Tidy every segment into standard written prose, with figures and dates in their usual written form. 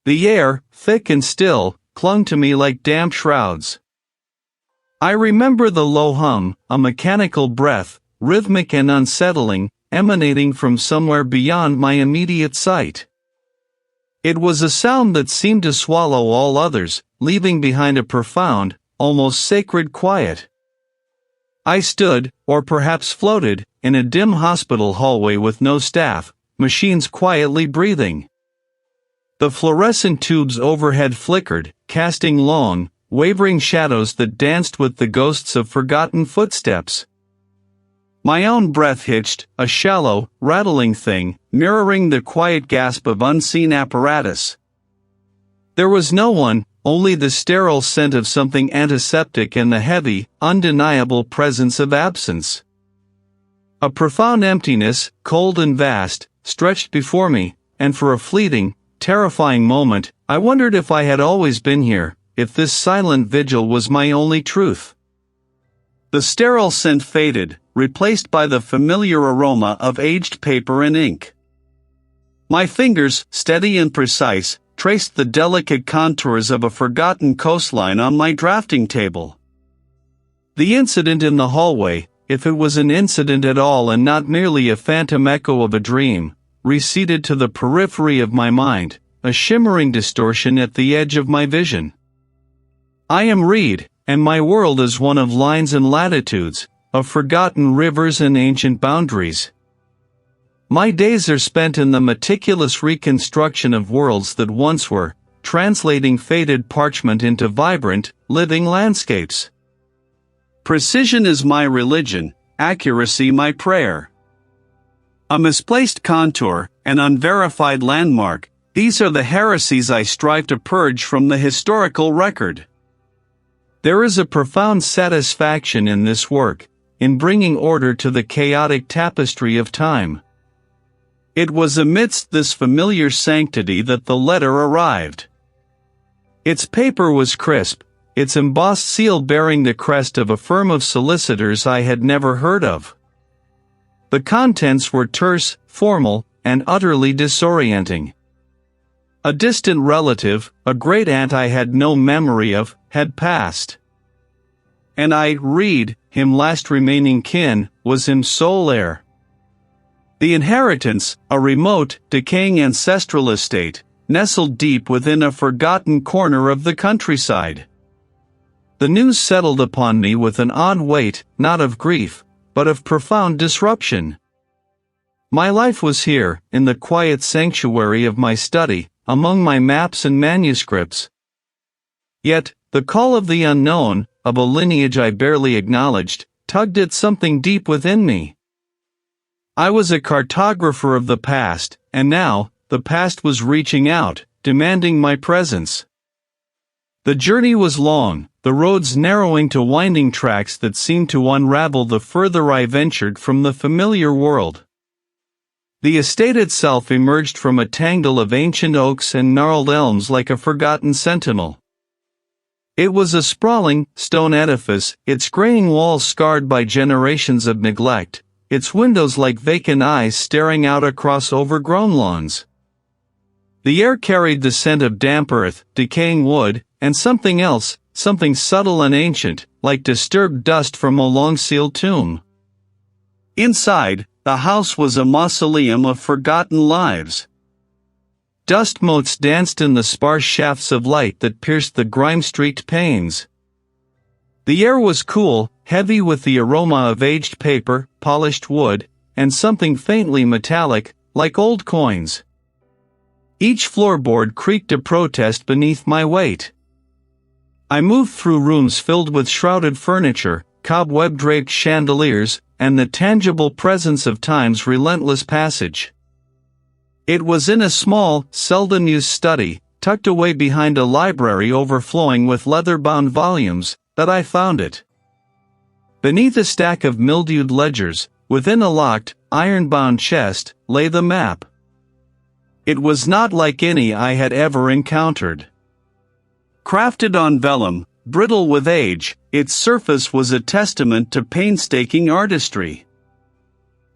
The air, thick and still, clung to me like damp shrouds. I remember the low hum, a mechanical breath, rhythmic and unsettling, emanating from somewhere beyond my immediate sight. It was a sound that seemed to swallow all others, leaving behind a profound, almost sacred quiet. I stood, or perhaps floated, in a dim hospital hallway with no staff, machines quietly breathing. The fluorescent tubes overhead flickered, casting long, wavering shadows that danced with the ghosts of forgotten footsteps. My own breath hitched, a shallow, rattling thing, mirroring the quiet gasp of unseen apparatus. There was no one, only the sterile scent of something antiseptic and the heavy, undeniable presence of absence. A profound emptiness, cold and vast, stretched before me, and for a fleeting, terrifying moment, I wondered if I had always been here, if this silent vigil was my only truth. The sterile scent faded, replaced by the familiar aroma of aged paper and ink. My fingers, steady and precise, traced the delicate contours of a forgotten coastline on my drafting table. The incident in the hallway, if it was an incident at all and not merely a phantom echo of a dream, receded to the periphery of my mind, a shimmering distortion at the edge of my vision. I am Reid, and my world is one of lines and latitudes, of forgotten rivers and ancient boundaries. My days are spent in the meticulous reconstruction of worlds that once were, translating faded parchment into vibrant, living landscapes. Precision is my religion, accuracy my prayer. A misplaced contour, an unverified landmark, these are the heresies I strive to purge from the historical record. There is a profound satisfaction in this work, in bringing order to the chaotic tapestry of time. It was amidst this familiar sanctity that the letter arrived. Its paper was crisp, its embossed seal bearing the crest of a firm of solicitors I had never heard of. The contents were terse, formal, and utterly disorienting. A distant relative, a great-aunt I had no memory of, had passed. And I, Reid, him last remaining kin, was in sole heir. The inheritance, a remote, decaying ancestral estate, nestled deep within a forgotten corner of the countryside. The news settled upon me with an odd weight, not of grief, but of profound disruption. My life was here, in the quiet sanctuary of my study, among my maps and manuscripts. Yet, the call of the unknown, of a lineage I barely acknowledged, tugged at something deep within me. I was a cartographer of the past, and now, the past was reaching out, demanding my presence. The journey was long, the roads narrowing to winding tracks that seemed to unravel the further I ventured from the familiar world. The estate itself emerged from a tangle of ancient oaks and gnarled elms like a forgotten sentinel. It was a sprawling, stone edifice, its graying walls scarred by generations of neglect, its windows like vacant eyes staring out across overgrown lawns. The air carried the scent of damp earth, decaying wood, and something else, something subtle and ancient, like disturbed dust from a long-sealed tomb. Inside, the house was a mausoleum of forgotten lives. Dust motes danced in the sparse shafts of light that pierced the grime-streaked panes. The air was cool, heavy with the aroma of aged paper, polished wood, and something faintly metallic, like old coins. Each floorboard creaked a protest beneath my weight. I moved through rooms filled with shrouded furniture, cobweb-draped chandeliers, and the tangible presence of time's relentless passage. It was in a small, seldom-used study, tucked away behind a library overflowing with leather-bound volumes, that I found it. Beneath a stack of mildewed ledgers, within a locked, iron-bound chest, lay the map. It was not like any I had ever encountered. Crafted on vellum, brittle with age, its surface was a testament to painstaking artistry.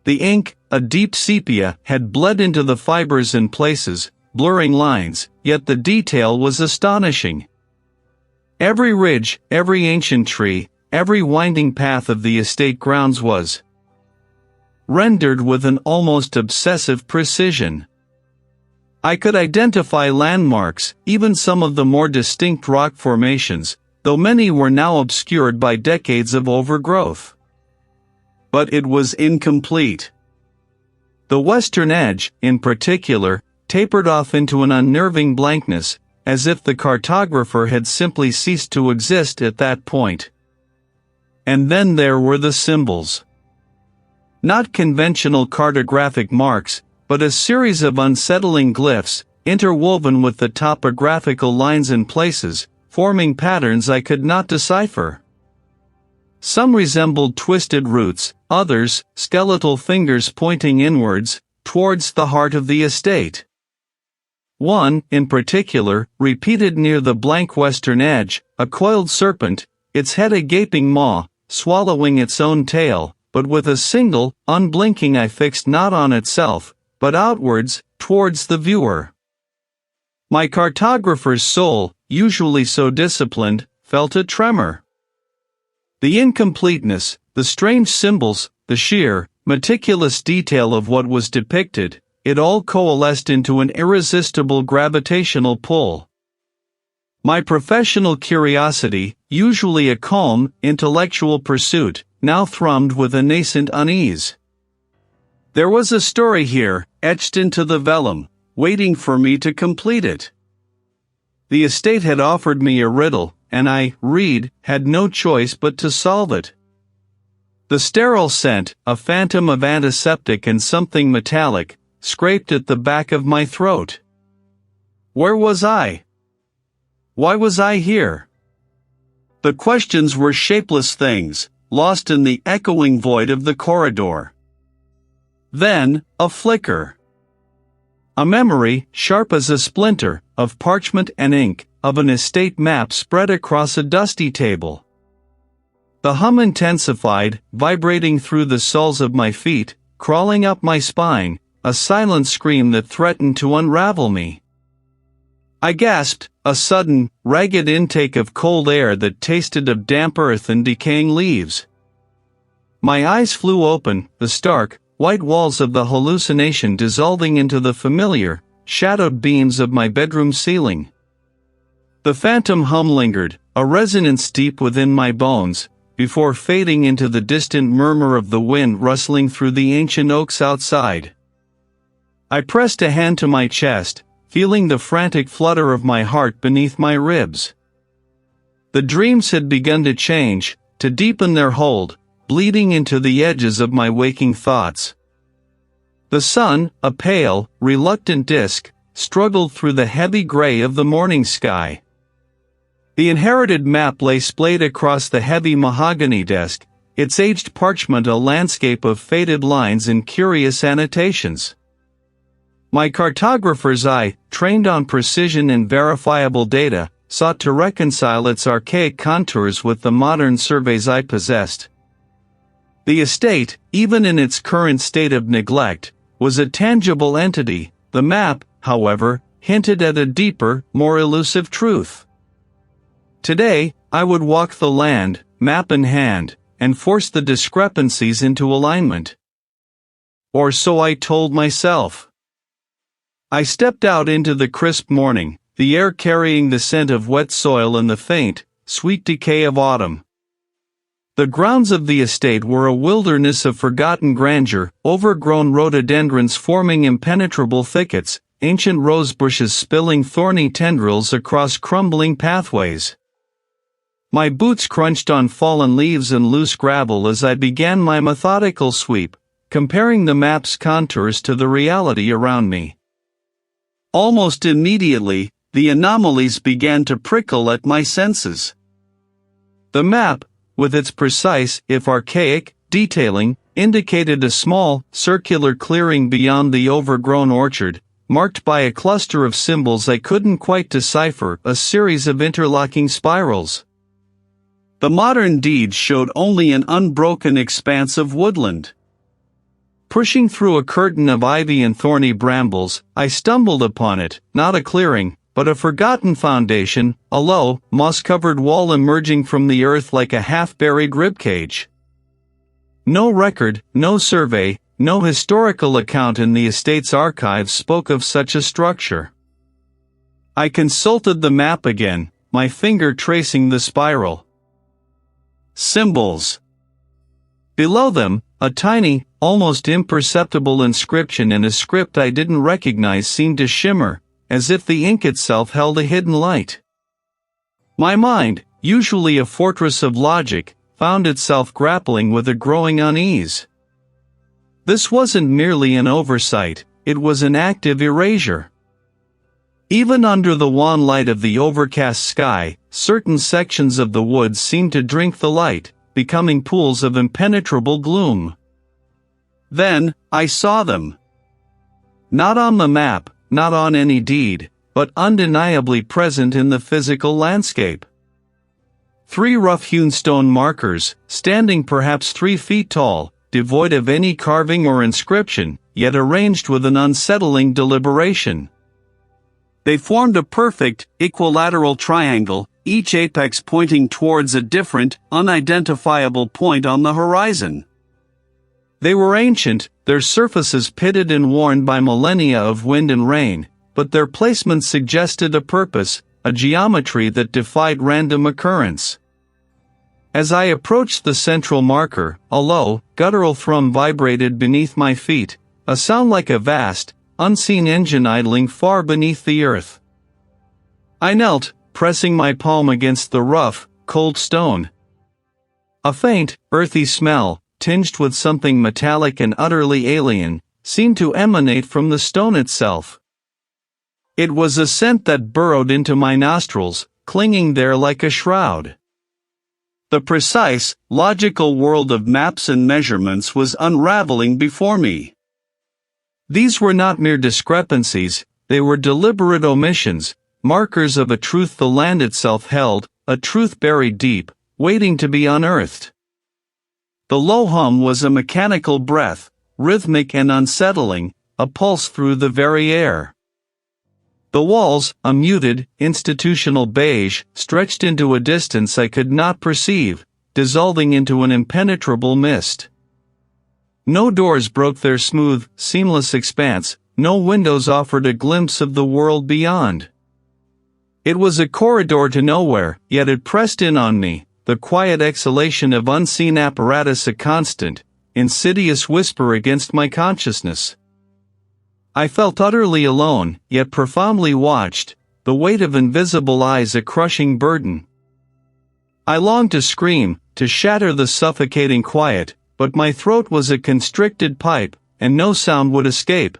The ink, a deep sepia, had bled into the fibers in places, blurring lines, yet the detail was astonishing. Every ridge, every ancient tree, every winding path of the estate grounds was rendered with an almost obsessive precision. I could identify landmarks, even some of the more distinct rock formations, though many were now obscured by decades of overgrowth. But it was incomplete. The western edge, in particular, tapered off into an unnerving blankness, as if the cartographer had simply ceased to exist at that point. And then there were the symbols. Not conventional cartographic marks, but a series of unsettling glyphs, interwoven with the topographical lines in places, forming patterns I could not decipher. Some resembled twisted roots, others, skeletal fingers pointing inwards, towards the heart of the estate. One, in particular, repeated near the blank western edge, a coiled serpent, its head a gaping maw, swallowing its own tail, but with a single, unblinking eye fixed not on itself, but outwards, towards the viewer. My cartographer's soul, usually so disciplined, felt a tremor. The incompleteness, the strange symbols, the sheer, meticulous detail of what was depicted, it all coalesced into an irresistible gravitational pull. My professional curiosity, usually a calm, intellectual pursuit, now thrummed with a nascent unease. There was a story here, etched into the vellum, waiting for me to complete it. The estate had offered me a riddle, and I, Reid, had no choice but to solve it. The sterile scent, a phantom of antiseptic and something metallic, scraped at the back of my throat. Where was I? Why was I here? The questions were shapeless things, lost in the echoing void of the corridor. Then, a flicker. A memory, sharp as a splinter, of parchment and ink, of an estate map spread across a dusty table. The hum intensified, vibrating through the soles of my feet, crawling up my spine, a silent scream that threatened to unravel me. I gasped, a sudden, ragged intake of cold air that tasted of damp earth and decaying leaves. My eyes flew open, the stark, white walls of the hallucination dissolving into the familiar, shadowed beams of my bedroom ceiling. The phantom hum lingered, a resonance deep within my bones, before fading into the distant murmur of the wind rustling through the ancient oaks outside. I pressed a hand to my chest, feeling the frantic flutter of my heart beneath my ribs. The dreams had begun to change, to deepen their hold, bleeding into the edges of my waking thoughts. The sun, a pale, reluctant disk, struggled through the heavy gray of the morning sky. The inherited map lay splayed across the heavy mahogany desk, its aged parchment a landscape of faded lines and curious annotations. My cartographer's eye, trained on precision and verifiable data, sought to reconcile its archaic contours with the modern surveys I possessed. The estate, even in its current state of neglect, was a tangible entity. The map, however, hinted at a deeper, more elusive truth. Today, I would walk the land, map in hand, and force the discrepancies into alignment. Or so I told myself. I stepped out into the crisp morning, the air carrying the scent of wet soil and the faint, sweet decay of autumn. The grounds of the estate were a wilderness of forgotten grandeur, overgrown rhododendrons forming impenetrable thickets, ancient rose bushes spilling thorny tendrils across crumbling pathways. My boots crunched on fallen leaves and loose gravel as I began my methodical sweep, comparing the map's contours to the reality around me. Almost immediately, the anomalies began to prickle at my senses. The map, with its precise, if archaic, detailing, indicated a small, circular clearing beyond the overgrown orchard, marked by a cluster of symbols I couldn't quite decipher, a series of interlocking spirals. The modern deed showed only an unbroken expanse of woodland. Pushing through a curtain of ivy and thorny brambles, I stumbled upon it, not a clearing, but a forgotten foundation, a low, moss-covered wall emerging from the earth like a half-buried ribcage. No record, no survey, no historical account in the estate's archives spoke of such a structure. I consulted the map again, my finger tracing the spiral. Symbols. Below them, a tiny, almost imperceptible inscription in a script I didn't recognize seemed to shimmer, as if the ink itself held a hidden light. My mind, usually a fortress of logic, found itself grappling with a growing unease. This wasn't merely an oversight, it was an active erasure. Even under the wan light of the overcast sky, certain sections of the woods seemed to drink the light, becoming pools of impenetrable gloom. Then, I saw them. Not on the map, not on any deed, but undeniably present in the physical landscape. 3 rough-hewn stone markers, standing perhaps 3 feet tall, devoid of any carving or inscription, yet arranged with an unsettling deliberation. They formed a perfect, equilateral triangle, each apex pointing towards a different, unidentifiable point on the horizon. They were ancient, their surfaces pitted and worn by millennia of wind and rain, but their placement suggested a purpose, a geometry that defied random occurrence. As I approached the central marker, a low, guttural thrum vibrated beneath my feet, a sound like a vast, unseen engine idling far beneath the earth. I knelt, pressing my palm against the rough, cold stone. A faint, earthy smell, tinged with something metallic and utterly alien, seemed to emanate from the stone itself. It was a scent that burrowed into my nostrils, clinging there like a shroud. The precise, logical world of maps and measurements was unraveling before me. These were not mere discrepancies, they were deliberate omissions, markers of a truth the land itself held, a truth buried deep, waiting to be unearthed. The low hum was a mechanical breath, rhythmic and unsettling, a pulse through the very air. The walls, a muted, institutional beige, stretched into a distance I could not perceive, dissolving into an impenetrable mist. No doors broke their smooth, seamless expanse, no windows offered a glimpse of the world beyond. It was a corridor to nowhere, yet it pressed in on me, the quiet exhalation of unseen apparatus a constant, insidious whisper against my consciousness. I felt utterly alone, yet profoundly watched, the weight of invisible eyes a crushing burden. I longed to scream, to shatter the suffocating quiet, but my throat was a constricted pipe, and no sound would escape.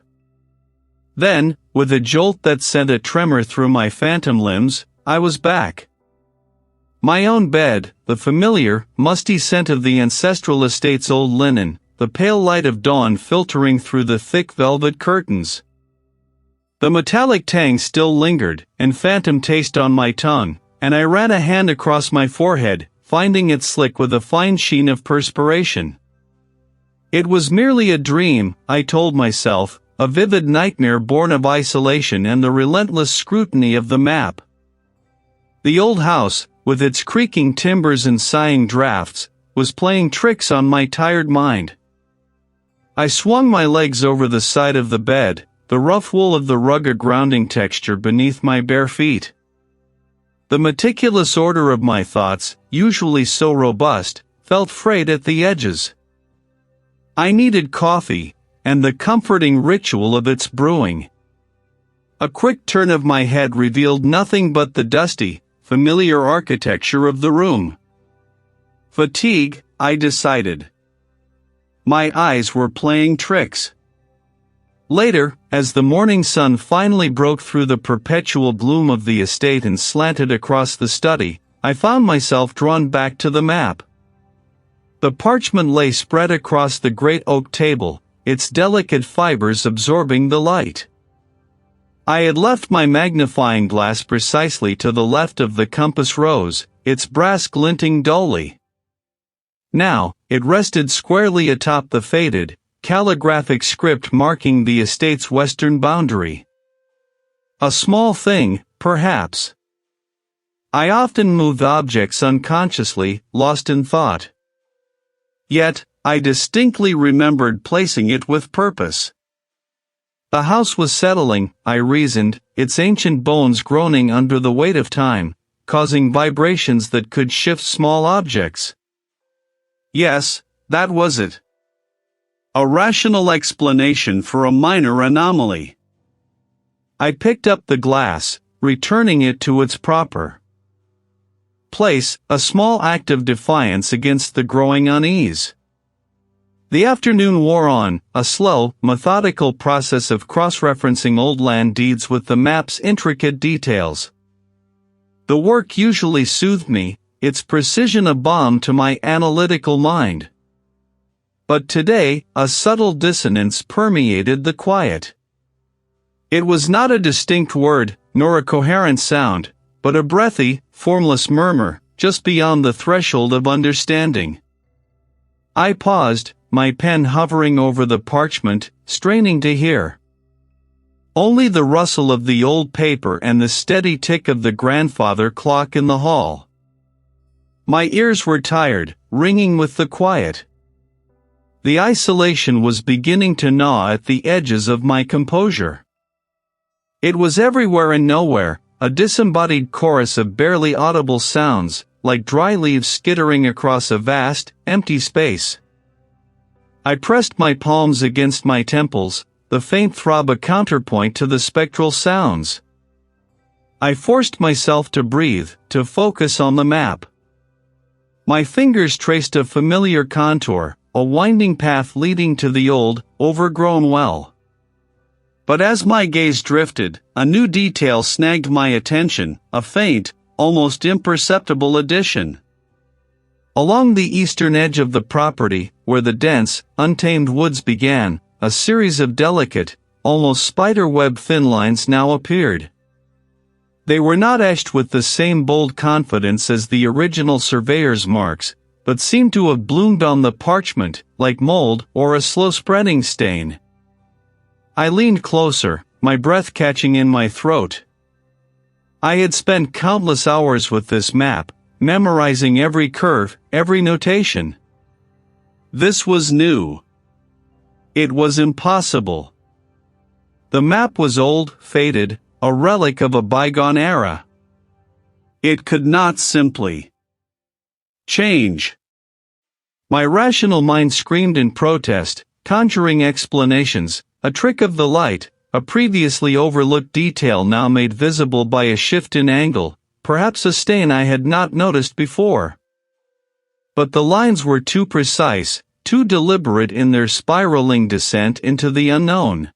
Then, with a jolt that sent a tremor through my phantom limbs, I was back. My own bed, the familiar, musty scent of the ancestral estate's old linen, the pale light of dawn filtering through the thick velvet curtains. The metallic tang still lingered, and phantom taste on my tongue, and I ran a hand across my forehead, finding it slick with a fine sheen of perspiration. It was merely a dream, I told myself, a vivid nightmare born of isolation and the relentless scrutiny of the map. The old house, with its creaking timbers and sighing drafts, was playing tricks on my tired mind. I swung my legs over the side of the bed, the rough wool of the rug a grounding texture beneath my bare feet. The meticulous order of my thoughts, usually so robust, felt frayed at the edges. I needed coffee, and the comforting ritual of its brewing. A quick turn of my head revealed nothing but the dusty, familiar architecture of the room. Fatigue, I decided. My eyes were playing tricks. Later, as the morning sun finally broke through the perpetual gloom of the estate and slanted across the study, I found myself drawn back to the map. The parchment lay spread across the great oak table, its delicate fibers absorbing the light. I had left my magnifying glass precisely to the left of the compass rose, its brass glinting dully. Now, it rested squarely atop the faded, calligraphic script marking the estate's western boundary. A small thing, perhaps. I often moved objects unconsciously, lost in thought. Yet, I distinctly remembered placing it with purpose. The house was settling, I reasoned, its ancient bones groaning under the weight of time, causing vibrations that could shift small objects. Yes, that was it. A rational explanation for a minor anomaly. I picked up the glass, returning it to its proper place, a small act of defiance against the growing unease. The afternoon wore on, a slow, methodical process of cross-referencing old land deeds with the map's intricate details. The work usually soothed me, its precision a balm to my analytical mind. But today, a subtle dissonance permeated the quiet. It was not a distinct word, nor a coherent sound, but a breathy, formless murmur, just beyond the threshold of understanding. I paused, my pen hovering over the parchment, straining to hear. Only the rustle of the old paper and the steady tick of the grandfather clock in the hall. My ears were tired, ringing with the quiet. The isolation was beginning to gnaw at the edges of my composure. It was everywhere and nowhere, a disembodied chorus of barely audible sounds, like dry leaves skittering across a vast, empty space. I pressed my palms against my temples, the faint throb a counterpoint to the spectral sounds. I forced myself to breathe, to focus on the map. My fingers traced a familiar contour, a winding path leading to the old, overgrown well. But as my gaze drifted, a new detail snagged my attention, a faint, almost imperceptible addition. Along the eastern edge of the property, where the dense, untamed woods began, a series of delicate, almost spiderweb thin lines now appeared. They were not etched with the same bold confidence as the original surveyor's marks, but seemed to have bloomed on the parchment, like mold or a slow-spreading stain. I leaned closer, my breath catching in my throat. I had spent countless hours with this map, memorizing every curve, every notation. This was new. It was impossible. The map was old, faded, a relic of a bygone era. It could not simply change. My rational mind screamed in protest, conjuring explanations, a trick of the light, a previously overlooked detail now made visible by a shift in angle, perhaps a stain I had not noticed before. But the lines were too precise, too deliberate in their spiraling descent into the unknown.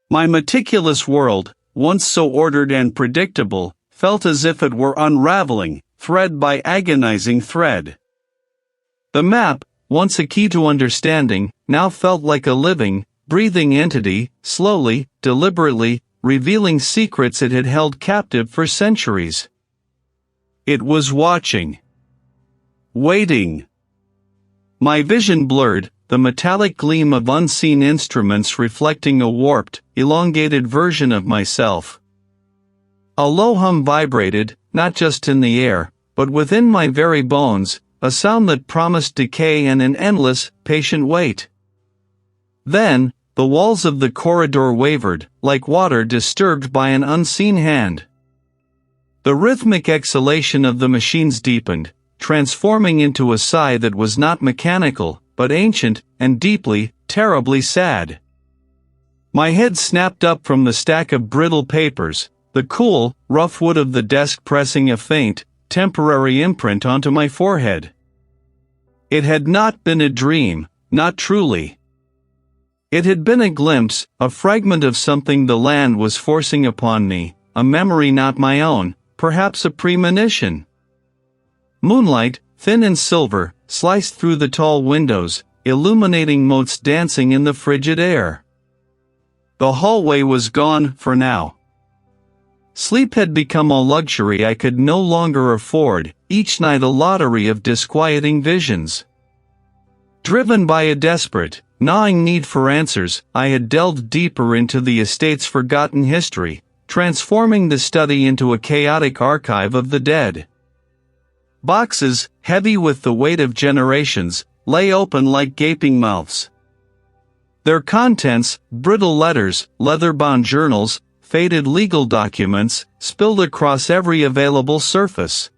My meticulous world, once so ordered and predictable, felt as if it were unraveling, thread by agonizing thread. The map, once a key to understanding, now felt like a living, breathing entity, slowly, deliberately, revealing secrets it had held captive for centuries. It was watching. Waiting. My vision blurred, the metallic gleam of unseen instruments reflecting a warped, elongated version of myself. A low hum vibrated, not just in the air, but within my very bones, a sound that promised decay and an endless, patient wait. Then, the walls of the corridor wavered, like water disturbed by an unseen hand. The rhythmic exhalation of the machines deepened, transforming into a sigh that was not mechanical, but ancient, and deeply, terribly sad. My head snapped up from the stack of brittle papers, the cool, rough wood of the desk pressing a faint, temporary imprint onto my forehead. It had not been a dream, not truly. It had been a glimpse, a fragment of something the land was forcing upon me, a memory not my own, perhaps a premonition. Moonlight, thin and silver, sliced through the tall windows, illuminating motes dancing in the frigid air. The hallway was gone, for now. Sleep had become a luxury I could no longer afford, each night a lottery of disquieting visions. Driven by a desperate, gnawing need for answers, I had delved deeper into the estate's forgotten history, transforming the study into a chaotic archive of the dead. Boxes, heavy with the weight of generations, lay open like gaping mouths. Their contents, brittle letters, leather-bound journals, faded legal documents, spilled across every available surface.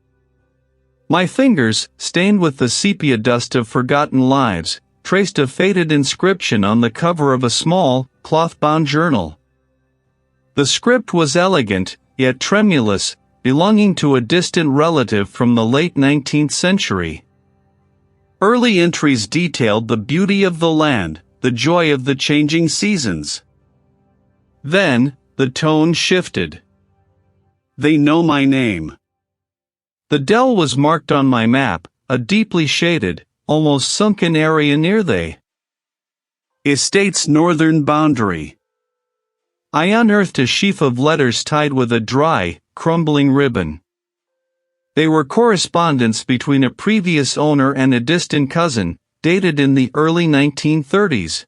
My fingers, stained with the sepia dust of forgotten lives, traced a faded inscription on the cover of a small, cloth-bound journal. The script was elegant, yet tremulous, belonging to a distant relative from the late 19th century. Early entries detailed the beauty of the land, the joy of the changing seasons. Then, the tone shifted. They know my name. The dell was marked on my map, a deeply shaded, almost sunken area near the estate's northern boundary. I unearthed a sheaf of letters tied with a dry, crumbling ribbon. They were correspondence between a previous owner and a distant cousin, dated in the early 1930s.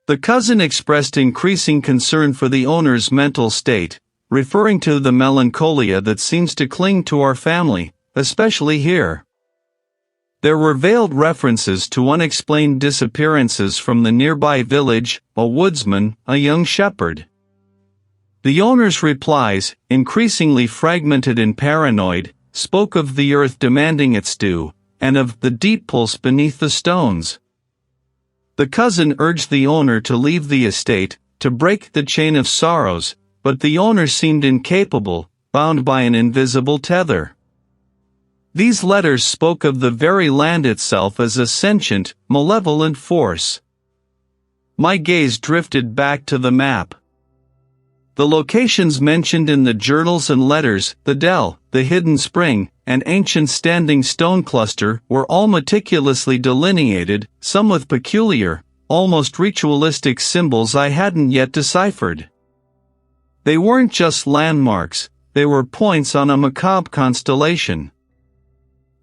The cousin expressed increasing concern for the owner's mental state, referring to the melancholia that seems to cling to our family, especially here. There were veiled references to unexplained disappearances from the nearby village, a woodsman, a young shepherd. The owner's replies, increasingly fragmented and paranoid, spoke of the earth demanding its due, and of the deep pulse beneath the stones. The cousin urged the owner to leave the estate, to break the chain of sorrows, but the owner seemed incapable, bound by an invisible tether. These letters spoke of the very land itself as a sentient, malevolent force. My gaze drifted back to the map. The locations mentioned in the journals and letters, the dell, the hidden spring, and ancient standing stone cluster, were all meticulously delineated, some with peculiar, almost ritualistic symbols I hadn't yet deciphered. They weren't just landmarks, they were points on a macabre constellation.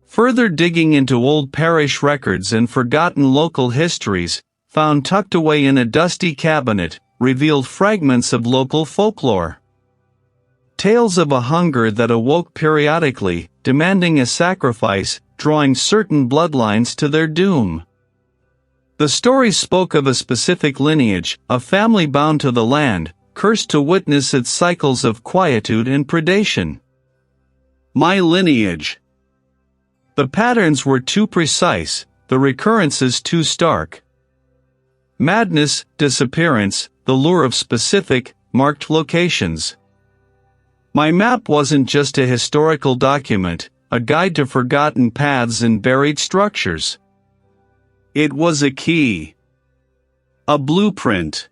Further digging into old parish records and forgotten local histories, found tucked away in a dusty cabinet, revealed fragments of local folklore. Tales of a hunger that awoke periodically, demanding a sacrifice, drawing certain bloodlines to their doom. The stories spoke of a specific lineage, a family bound to the land, cursed to witness its cycles of quietude and predation. My lineage. The patterns were too precise, the recurrences too stark. Madness, disappearance, the lure of specific, marked locations. My map wasn't just a historical document, a guide to forgotten paths and buried structures. It was a key. A blueprint.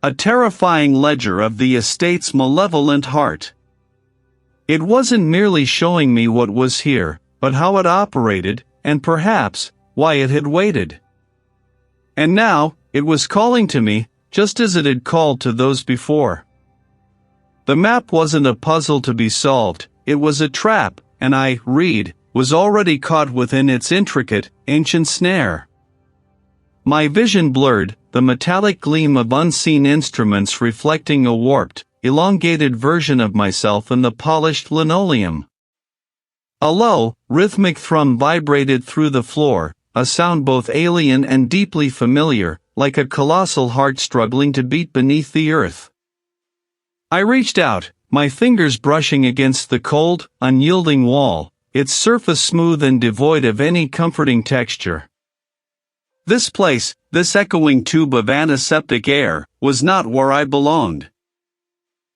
A terrifying ledger of the estate's malevolent heart. It wasn't merely showing me what was here, but how it operated, and perhaps, why it had waited. And now, it was calling to me, just as it had called to those before. The map wasn't a puzzle to be solved, it was a trap, and I, Reid, was already caught within its intricate, ancient snare. My vision blurred, the metallic gleam of unseen instruments reflecting a warped, elongated version of myself in the polished linoleum. A low, rhythmic thrum vibrated through the floor, a sound both alien and deeply familiar, like a colossal heart struggling to beat beneath the earth. I reached out, my fingers brushing against the cold, unyielding wall, its surface smooth and devoid of any comforting texture. This place, this echoing tube of antiseptic air, was not where I belonged.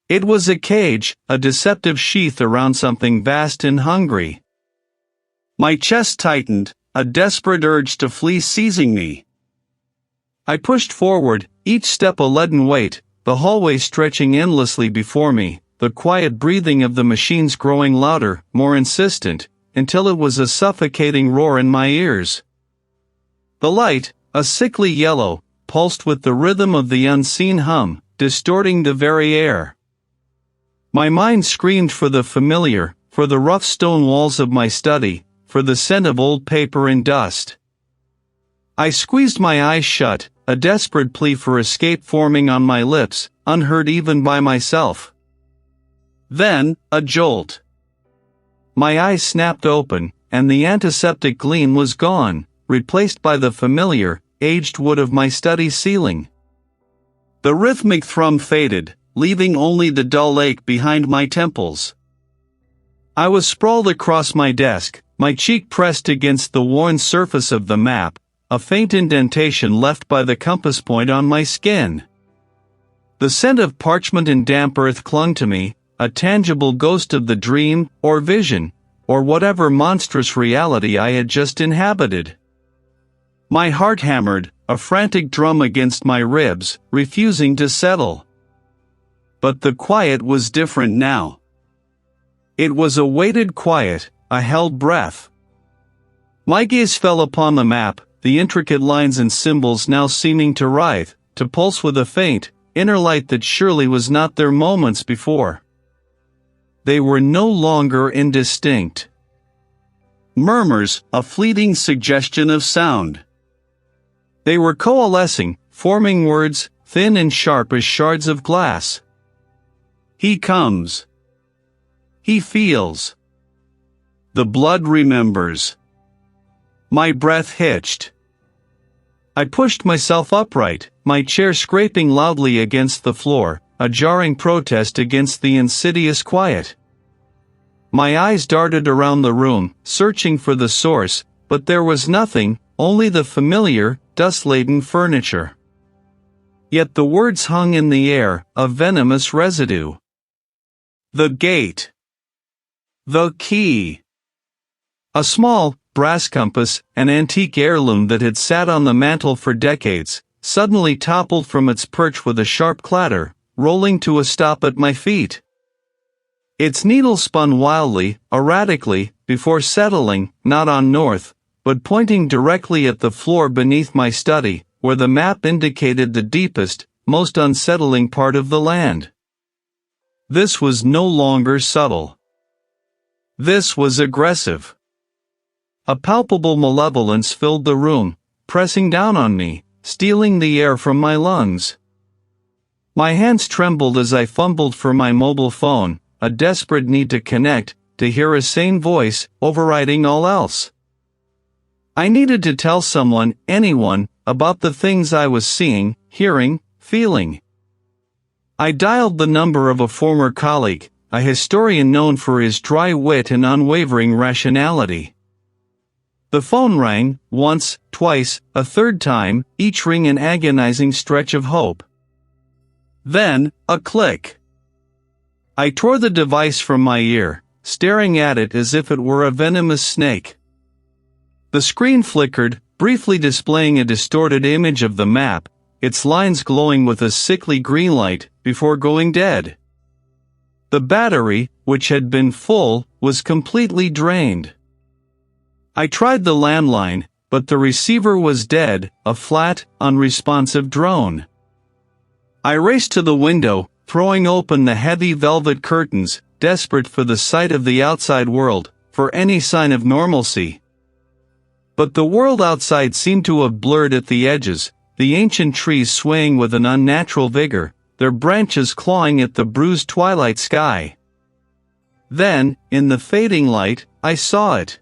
It was a cage, a deceptive sheath around something vast and hungry. My chest tightened, a desperate urge to flee seizing me. I pushed forward, each step a leaden weight, the hallway stretching endlessly before me, the quiet breathing of the machines growing louder, more insistent, until it was a suffocating roar in my ears. The light, a sickly yellow, pulsed with the rhythm of the unseen hum, distorting the very air. My mind screamed for the familiar, for the rough stone walls of my study, for the scent of old paper and dust. I squeezed my eyes shut, a desperate plea for escape forming on my lips, unheard even by myself. Then, a jolt. My eyes snapped open, and the antiseptic gleam was gone, replaced by the familiar, aged wood of my study ceiling. The rhythmic thrum faded, leaving only the dull ache behind my temples. I was sprawled across my desk, my cheek pressed against the worn surface of the map, a faint indentation left by the compass point on my skin. The scent of parchment and damp earth clung to me, a tangible ghost of the dream, or vision, or whatever monstrous reality I had just inhabited. My heart hammered, a frantic drum against my ribs, refusing to settle. But the quiet was different now. It was a weighted quiet, a held breath. My gaze fell upon the map, the intricate lines and symbols now seeming to writhe, to pulse with a faint, inner light that surely was not there moments before. They were no longer indistinct murmurs, a fleeting suggestion of sound. They were coalescing, forming words, thin and sharp as shards of glass. He comes. He feels. The blood remembers. My breath hitched. I pushed myself upright, my chair scraping loudly against the floor, a jarring protest against the insidious quiet. My eyes darted around the room, searching for the source, but there was nothing, only the familiar, dust-laden furniture. Yet the words hung in the air, a venomous residue. The gate. The key. A small, brass compass, an antique heirloom that had sat on the mantel for decades, suddenly toppled from its perch with a sharp clatter, rolling to a stop at my feet. Its needle spun wildly, erratically, before settling, not on north, but pointing directly at the floor beneath my study, where the map indicated the deepest, most unsettling part of the land. This was no longer subtle. This was aggressive. A palpable malevolence filled the room, pressing down on me, stealing the air from my lungs. My hands trembled as I fumbled for my mobile phone, a desperate need to connect, to hear a sane voice, overriding all else. I needed to tell someone, anyone, about the things I was seeing, hearing, feeling. I dialed the number of a former colleague, a historian known for his dry wit and unwavering rationality. The phone rang, once, twice, a third time, each ring an agonizing stretch of hope. Then, a click. I tore the device from my ear, staring at it as if it were a venomous snake. The screen flickered, briefly displaying a distorted image of the map, its lines glowing with a sickly green light, before going dead. The battery, which had been full, was completely drained. I tried the landline, but the receiver was dead, a flat, unresponsive drone. I raced to the window, throwing open the heavy velvet curtains, desperate for the sight of the outside world, for any sign of normalcy. But the world outside seemed to have blurred at the edges, the ancient trees swaying with an unnatural vigor, their branches clawing at the bruised twilight sky. Then, in the fading light, I saw it.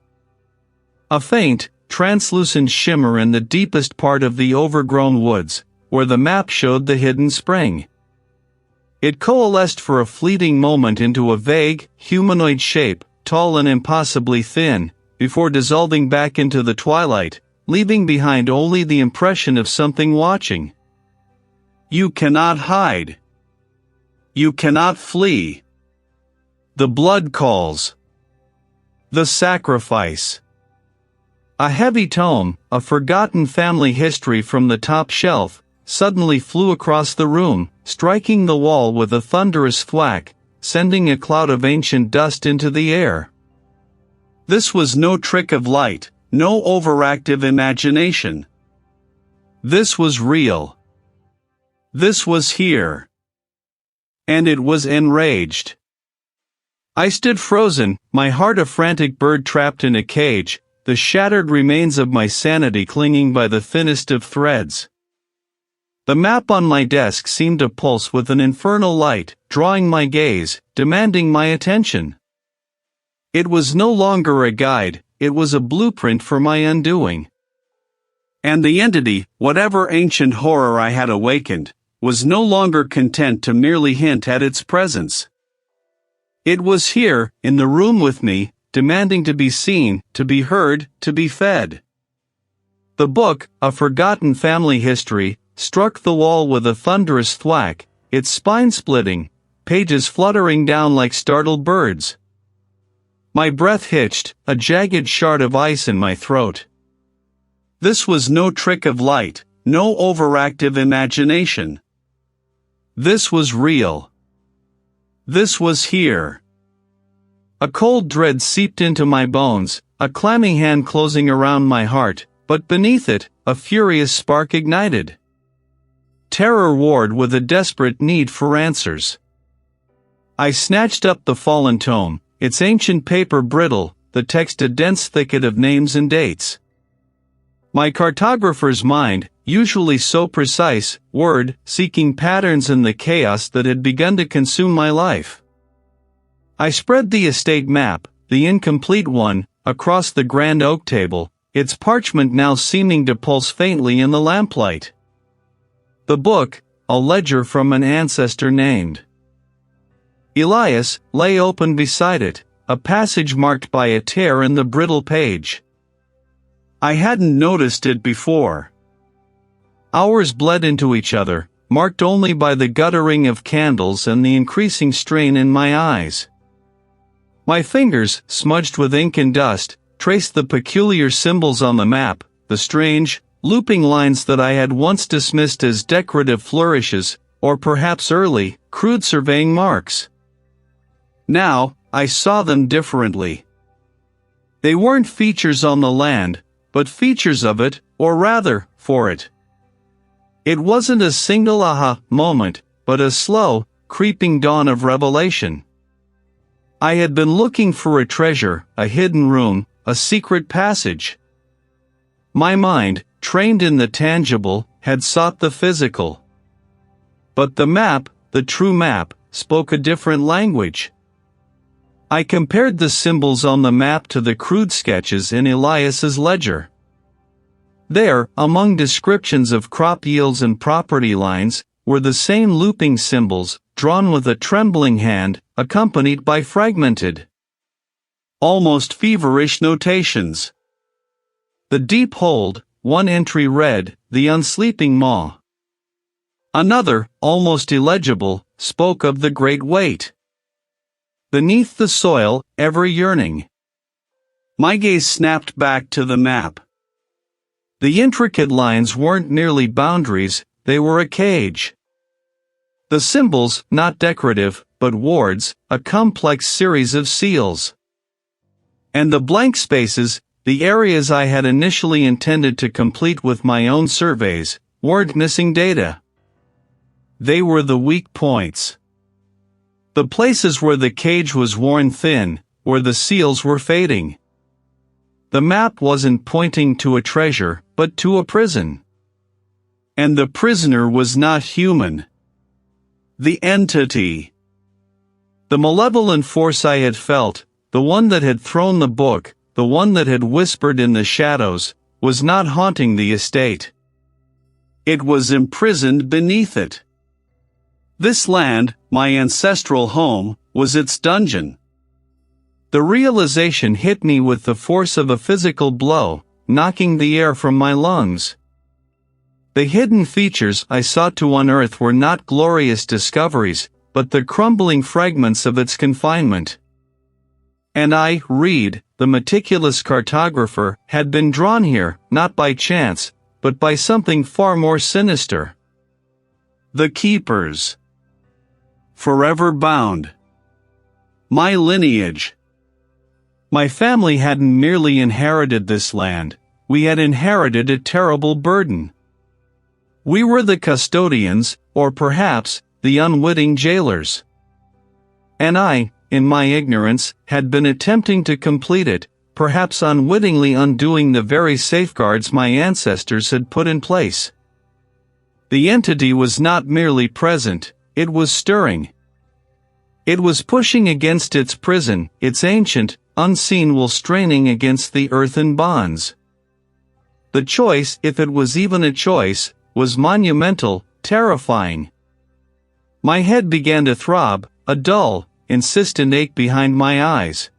A faint, translucent shimmer in the deepest part of the overgrown woods, where the map showed the hidden spring. It coalesced for a fleeting moment into a vague, humanoid shape, tall and impossibly thin, before dissolving back into the twilight, leaving behind only the impression of something watching. You cannot hide. You cannot flee. The blood calls. The sacrifice. A heavy tome, a forgotten family history from the top shelf, suddenly flew across the room, striking the wall with a thunderous thwack, sending a cloud of ancient dust into the air. This was no trick of light, no overactive imagination. This was real. This was here. And it was enraged. I stood frozen, my heart a frantic bird trapped in a cage, the shattered remains of my sanity clinging by the thinnest of threads. The map on my desk seemed to pulse with an infernal light, drawing my gaze, demanding my attention. It was no longer a guide, it was a blueprint for my undoing. And the entity, whatever ancient horror I had awakened, was no longer content to merely hint at its presence. It was here, in the room with me, demanding to be seen, to be heard, to be fed. The book, a forgotten family history, struck the wall with a thunderous thwack, its spine splitting, pages fluttering down like startled birds. My breath hitched, a jagged shard of ice in my throat. This was no trick of light, no overactive imagination. This was real. This was here. A cold dread seeped into my bones, a clammy hand closing around my heart, but beneath it, a furious spark ignited. Terror warred with a desperate need for answers. I snatched up the fallen tome, its ancient paper brittle, the text a dense thicket of names and dates. My cartographer's mind, usually so precise, seeking patterns in the chaos that had begun to consume my life. I spread the estate map, the incomplete one, across the grand oak table, its parchment now seeming to pulse faintly in the lamplight. The book, a ledger from an ancestor named Elias, lay open beside it, a passage marked by a tear in the brittle page. I hadn't noticed it before. Hours bled into each other, marked only by the guttering of candles and the increasing strain in my eyes. My fingers, smudged with ink and dust, traced the peculiar symbols on the map, the strange, looping lines that I had once dismissed as decorative flourishes, or perhaps early, crude surveying marks. Now, I saw them differently. They weren't features on the land, but features of it, or rather, for it. It wasn't a single aha moment, but a slow, creeping dawn of revelation. I had been looking for a treasure, a hidden room, a secret passage. My mind, trained in the tangible, had sought the physical. But the map, the true map, spoke a different language. I compared the symbols on the map to the crude sketches in Elias's ledger. There, among descriptions of crop yields and property lines, were the same looping symbols, drawn with a trembling hand, accompanied by fragmented, almost feverish notations. The deep hold, one entry read, "The unsleeping maw." Another, almost illegible, spoke of the great weight beneath the soil, ever yearning. My gaze snapped back to the map. The intricate lines weren't merely boundaries, they were a cage. The symbols, not decorative, but wards, a complex series of seals. And the blank spaces, the areas I had initially intended to complete with my own surveys, weren't missing data. They were the weak points. The places where the cage was worn thin, where the seals were fading. The map wasn't pointing to a treasure, but to a prison. And the prisoner was not human. The entity. The malevolent force I had felt, the one that had thrown the book, the one that had whispered in the shadows, was not haunting the estate. It was imprisoned beneath it. This land, my ancestral home, was its dungeon. The realization hit me with the force of a physical blow, knocking the air from my lungs. The hidden features I sought to unearth were not glorious discoveries, but the crumbling fragments of its confinement. And I, Reid, the meticulous cartographer, had been drawn here, not by chance, but by something far more sinister. The keepers. Forever bound. My lineage. My family hadn't merely inherited this land, we had inherited a terrible burden. We were the custodians, or perhaps, the unwitting jailers. And I, in my ignorance, had been attempting to complete it, perhaps unwittingly undoing the very safeguards my ancestors had put in place. The entity was not merely present, it was stirring. It was pushing against its prison, its ancient, unseen will straining against the earthen bonds. The choice, if it was even a choice, was monumental, terrifying. My head began to throb, a dull, insistent ache behind my eyes.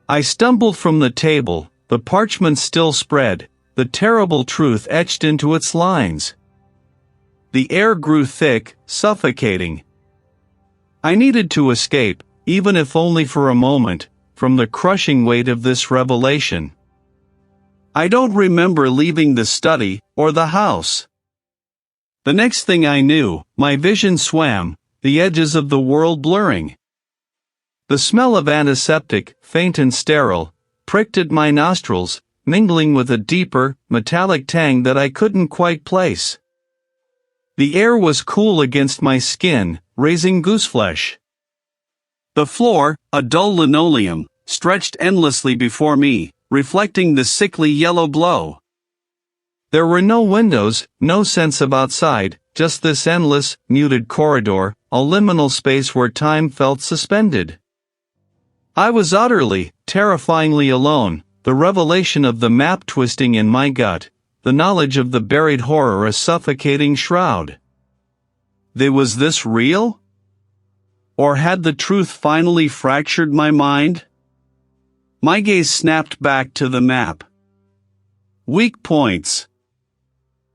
I stumbled from the table, the parchment still spread, the terrible truth etched into its lines. The air grew thick, suffocating. I needed to escape, even if only for a moment, from the crushing weight of this revelation. I don't remember leaving the study, or the house. The next thing I knew, my vision swam, the edges of the world blurring. The smell of antiseptic, faint and sterile, pricked at my nostrils, mingling with a deeper, metallic tang that I couldn't quite place. The air was cool against my skin, raising gooseflesh. The floor, a dull linoleum, stretched endlessly before me, reflecting the sickly yellow glow. There were no windows, no sense of outside, just this endless, muted corridor, a liminal space where time felt suspended. I was utterly, terrifyingly alone, the revelation of the map twisting in my gut, the knowledge of the buried horror a suffocating shroud. Was this real? Or had the truth finally fractured my mind? My gaze snapped back to the map. Weak points.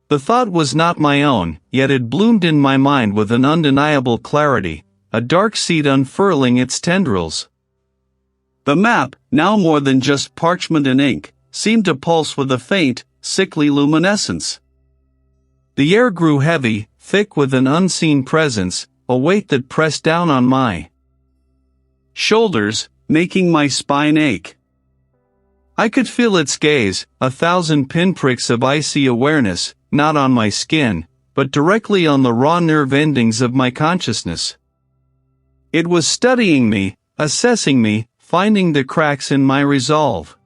The thought was not my own, yet it bloomed in my mind with an undeniable clarity, a dark seed unfurling its tendrils. The map, now more than just parchment and ink, seemed to pulse with a faint, sickly luminescence. The air grew heavy, thick with an unseen presence, a weight that pressed down on my shoulders, making my spine ache. I could feel its gaze, 1,000 pinpricks of icy awareness, not on my skin, but directly on the raw nerve endings of my consciousness. It was studying me, assessing me, finding the cracks in my resolve.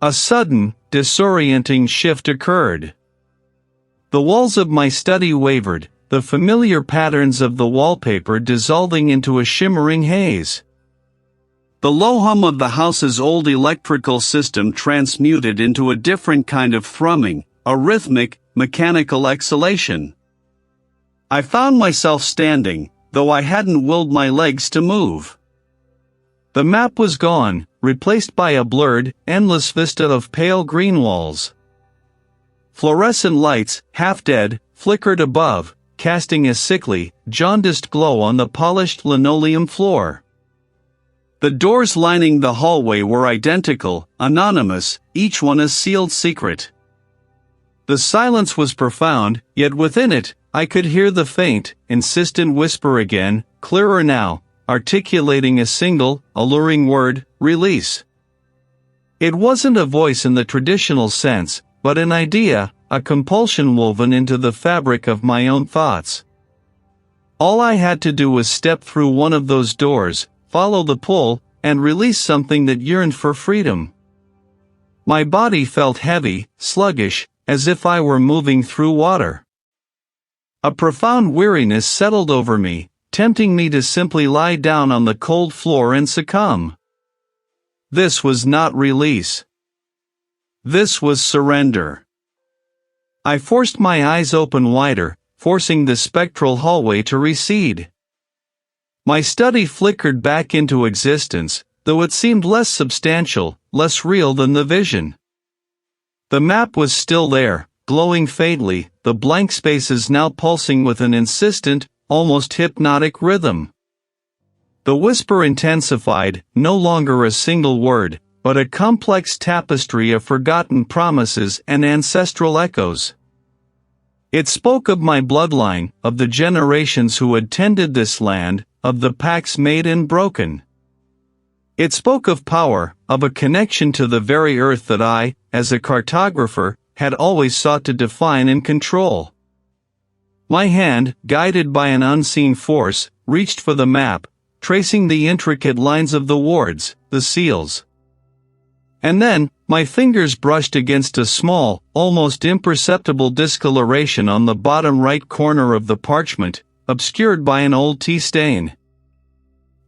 A sudden, disorienting shift occurred. The walls of my study wavered, the familiar patterns of the wallpaper dissolving into a shimmering haze. The low hum of the house's old electrical system transmuted into a different kind of thrumming, a rhythmic, mechanical exhalation. I found myself standing, though I hadn't willed my legs to move. The map was gone, replaced by a blurred, endless vista of pale green walls. Fluorescent lights, half dead, flickered above, casting a sickly, jaundiced glow on the polished linoleum floor. The doors lining the hallway were identical, anonymous, each one a sealed secret. The silence was profound, yet within it, I could hear the faint, insistent whisper again, clearer now, articulating a single, alluring word, release. It wasn't a voice in the traditional sense, but an idea, a compulsion woven into the fabric of my own thoughts. All I had to do was step through one of those doors, follow the pull, and release something that yearned for freedom. My body felt heavy, sluggish, as if I were moving through water. A profound weariness settled over me, tempting me to simply lie down on the cold floor and succumb. This was not release. This was surrender. I forced my eyes open wider, forcing the spectral hallway to recede. My study flickered back into existence, though it seemed less substantial, less real than the vision. The map was still there, glowing faintly, the blank spaces now pulsing with an insistent, almost hypnotic rhythm. The whisper intensified, no longer a single word, but a complex tapestry of forgotten promises and ancestral echoes. It spoke of my bloodline, of the generations who had tended this land, of the pacts made and broken. It spoke of power, of a connection to the very earth that I, as a cartographer, had always sought to define and control. My hand, guided by an unseen force, reached for the map, tracing the intricate lines of the wards, the seals. And then, my fingers brushed against a small, almost imperceptible discoloration on the bottom right corner of the parchment, obscured by an old tea stain.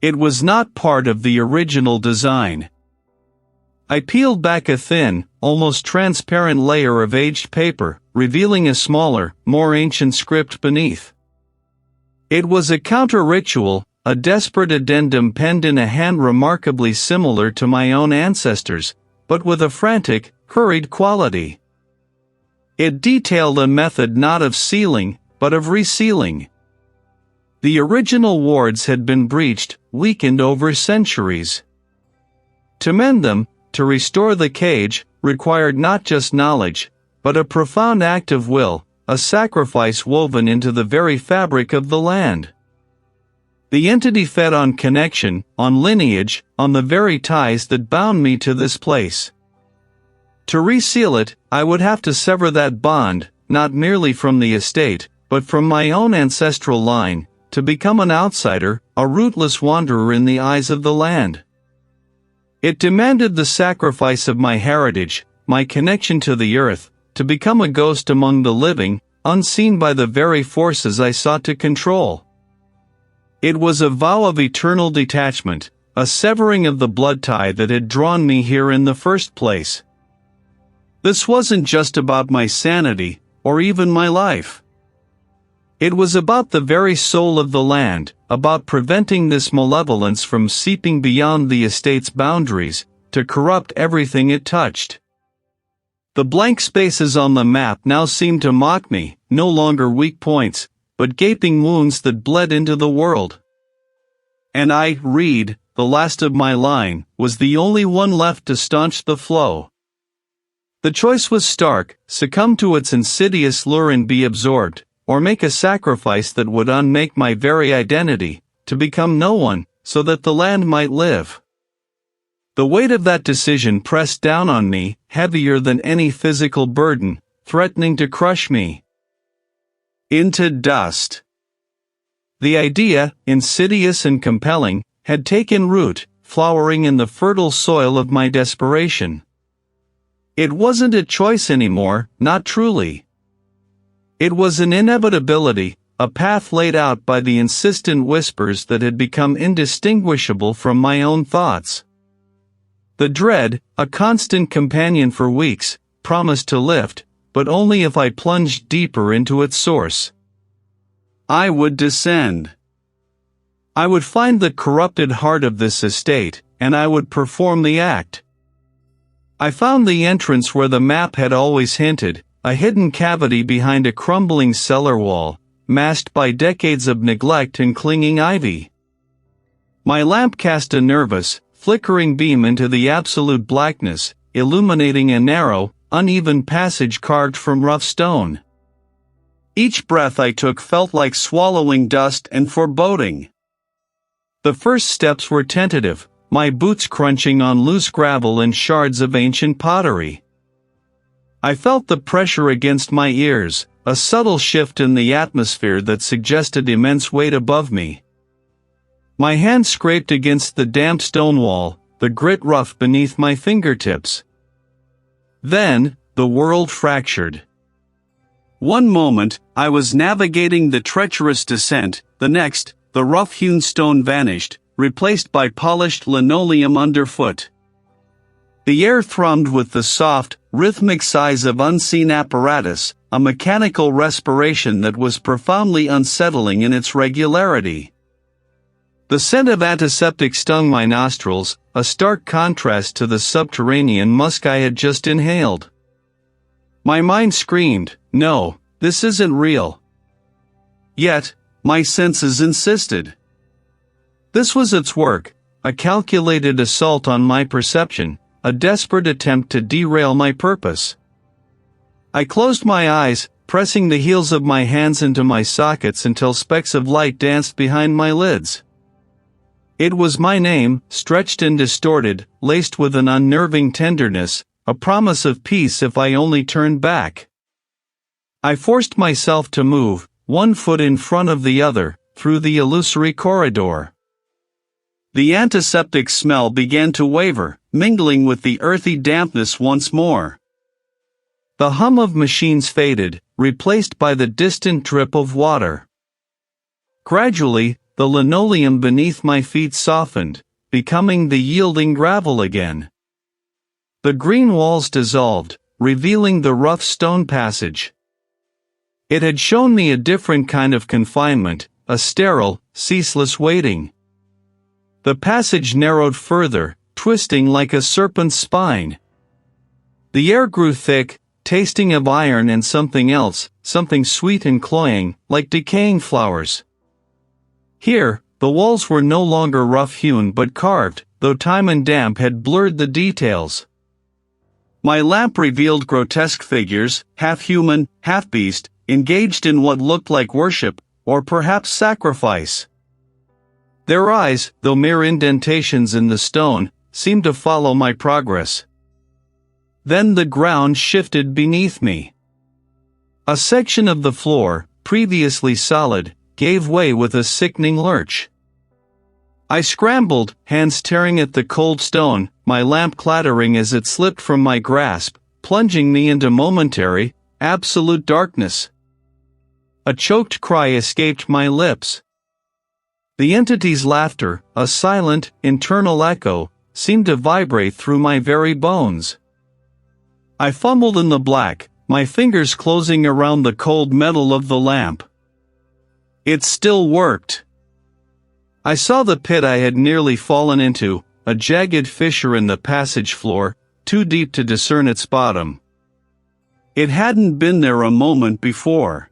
It was not part of the original design. I peeled back a thin, almost transparent layer of aged paper, revealing a smaller, more ancient script beneath. It was a counter-ritual, a desperate addendum penned in a hand remarkably similar to my own ancestors', but with a frantic, hurried quality. It detailed a method not of sealing, but of resealing. The original wards had been breached, weakened over centuries. To mend them, to restore the cage, required not just knowledge, but a profound act of will, a sacrifice woven into the very fabric of the land. The entity fed on connection, on lineage, on the very ties that bound me to this place. To reseal it, I would have to sever that bond, not merely from the estate, but from my own ancestral line, to become an outsider, a rootless wanderer in the eyes of the land. It demanded the sacrifice of my heritage, my connection to the earth, to become a ghost among the living, unseen by the very forces I sought to control. It was a vow of eternal detachment, a severing of the blood tie that had drawn me here in the first place. This wasn't just about my sanity, or even my life. It was about the very soul of the land, about preventing this malevolence from seeping beyond the estate's boundaries, to corrupt everything it touched. The blank spaces on the map now seemed to mock me, no longer weak points, but gaping wounds that bled into the world. And I, Reid, the last of my line, was the only one left to staunch the flow. The choice was stark: succumb to its insidious lure and be absorbed, or make a sacrifice that would unmake my very identity, to become no one, so that the land might live. The weight of that decision pressed down on me, heavier than any physical burden, threatening to crush me into dust. The idea, insidious and compelling, had taken root, flowering in the fertile soil of my desperation. It wasn't a choice anymore, not truly. It was an inevitability, a path laid out by the insistent whispers that had become indistinguishable from my own thoughts. The dread, a constant companion for weeks, promised to lift, but only if I plunged deeper into its source. I would descend. I would find the corrupted heart of this estate, and I would perform the act. I found the entrance where the map had always hinted, a hidden cavity behind a crumbling cellar wall, masked by decades of neglect and clinging ivy. My lamp cast a nervous, flickering beam into the absolute blackness, illuminating a narrow, uneven passage carved from rough stone. Each breath I took felt like swallowing dust and foreboding. The first steps were tentative, my boots crunching on loose gravel and shards of ancient pottery. I felt the pressure against my ears, a subtle shift in the atmosphere that suggested immense weight above me. My hand scraped against the damp stone wall, the grit rough beneath my fingertips. Then, the world fractured. One moment, I was navigating the treacherous descent, the next, the rough-hewn stone vanished, replaced by polished linoleum underfoot. The air thrummed with the soft, rhythmic sighs of unseen apparatus, a mechanical respiration that was profoundly unsettling in its regularity. The scent of antiseptic stung my nostrils, a stark contrast to the subterranean musk I had just inhaled. My mind screamed, "No, this isn't real." Yet, my senses insisted. This was its work, a calculated assault on my perception, a desperate attempt to derail my purpose. I closed my eyes, pressing the heels of my hands into my sockets until specks of light danced behind my lids. It was my name, stretched and distorted, laced with an unnerving tenderness, a promise of peace if I only turned back. I forced myself to move, one foot in front of the other, through the illusory corridor. The antiseptic smell began to waver, mingling with the earthy dampness once more. The hum of machines faded, replaced by the distant drip of water. Gradually, the linoleum beneath my feet softened, becoming the yielding gravel again. The green walls dissolved, revealing the rough stone passage. It had shown me a different kind of confinement, a sterile, ceaseless waiting. The passage narrowed further, twisting like a serpent's spine. The air grew thick, tasting of iron and something else, something sweet and cloying, like decaying flowers. Here, the walls were no longer rough-hewn but carved, though time and damp had blurred the details. My lamp revealed grotesque figures, half-human, half-beast, engaged in what looked like worship, or perhaps sacrifice. Their eyes, though mere indentations in the stone, seemed to follow my progress. Then the ground shifted beneath me. A section of the floor, previously solid, gave way with a sickening lurch. I scrambled, hands tearing at the cold stone, my lamp clattering as it slipped from my grasp, plunging me into momentary, absolute darkness. A choked cry escaped my lips. The entity's laughter, a silent, internal echo, seemed to vibrate through my very bones. I fumbled in the black, my fingers closing around the cold metal of the lamp. It still worked. I saw the pit I had nearly fallen into, a jagged fissure in the passage floor, too deep to discern its bottom. It hadn't been there a moment before.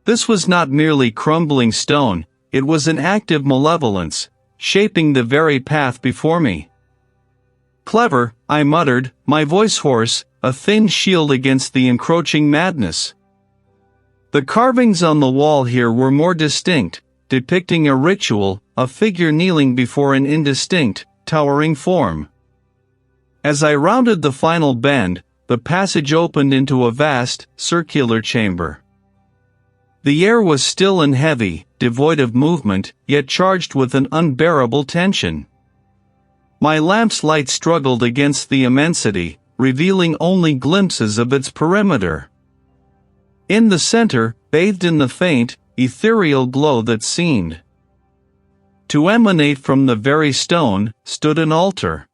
This was not merely crumbling stone, it was an active malevolence, shaping the very path before me. Clever, I muttered, my voice hoarse, a thin shield against the encroaching madness. The carvings on the wall here were more distinct, depicting a ritual, a figure kneeling before an indistinct, towering form. As I rounded the final bend, the passage opened into a vast, circular chamber. The air was still and heavy, devoid of movement, yet charged with an unbearable tension. My lamp's light struggled against the immensity, revealing only glimpses of its perimeter. In the center, bathed in the faint, ethereal glow that seemed to emanate from the very stone, stood an altar.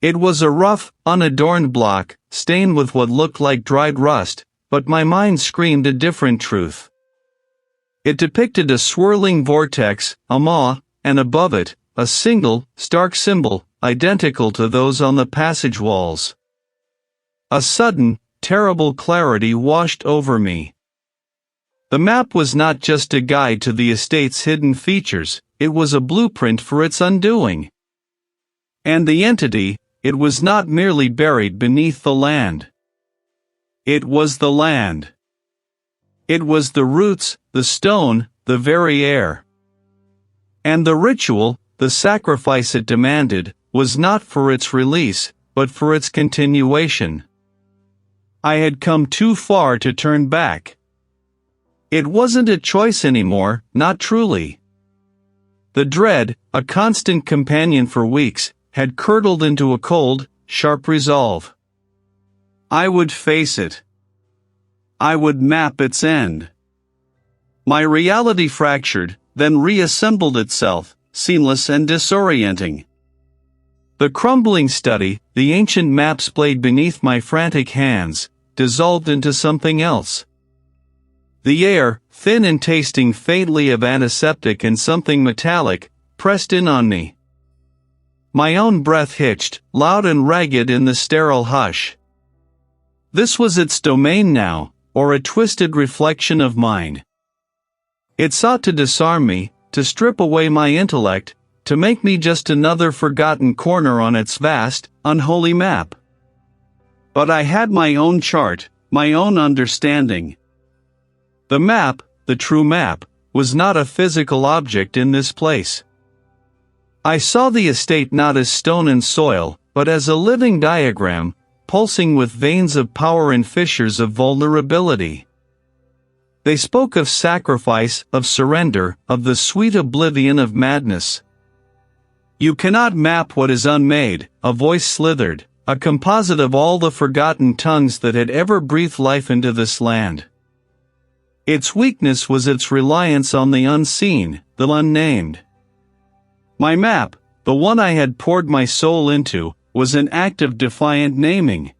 It was a rough, unadorned block, stained with what looked like dried rust, but my mind screamed a different truth. It depicted a swirling vortex, a maw, and above it, a single, stark symbol, identical to those on the passage walls. A sudden, terrible clarity washed over me. The map was not just a guide to the estate's hidden features, it was a blueprint for its undoing. And the entity, it was not merely buried beneath the land. It was the land. It was the roots, the stone, the very air. And the ritual, the sacrifice it demanded, was not for its release, but for its continuation. I had come too far to turn back. It wasn't a choice anymore, not truly. The dread, a constant companion for weeks, had curdled into a cold, sharp resolve. I would face it. I would map its end. My reality fractured, then reassembled itself, seamless and disorienting. The crumbling study, the ancient maps played beneath my frantic hands, dissolved into something else. The air, thin and tasting faintly of antiseptic and something metallic, pressed in on me. My own breath hitched, loud and ragged in the sterile hush. This was its domain now, or a twisted reflection of mine. It sought to disarm me, to strip away my intellect, to make me just another forgotten corner on its vast, unholy map. But I had my own chart, my own understanding. The map, the true map, was not a physical object in this place. I saw the estate not as stone and soil, but as a living diagram, pulsing with veins of power and fissures of vulnerability. They spoke of sacrifice, of surrender, of the sweet oblivion of madness. You cannot map what is unmade, a voice slithered, a composite of all the forgotten tongues that had ever breathed life into this land. Its weakness was its reliance on the unseen, the unnamed. My map, the one I had poured my soul into, was an act of defiant naming.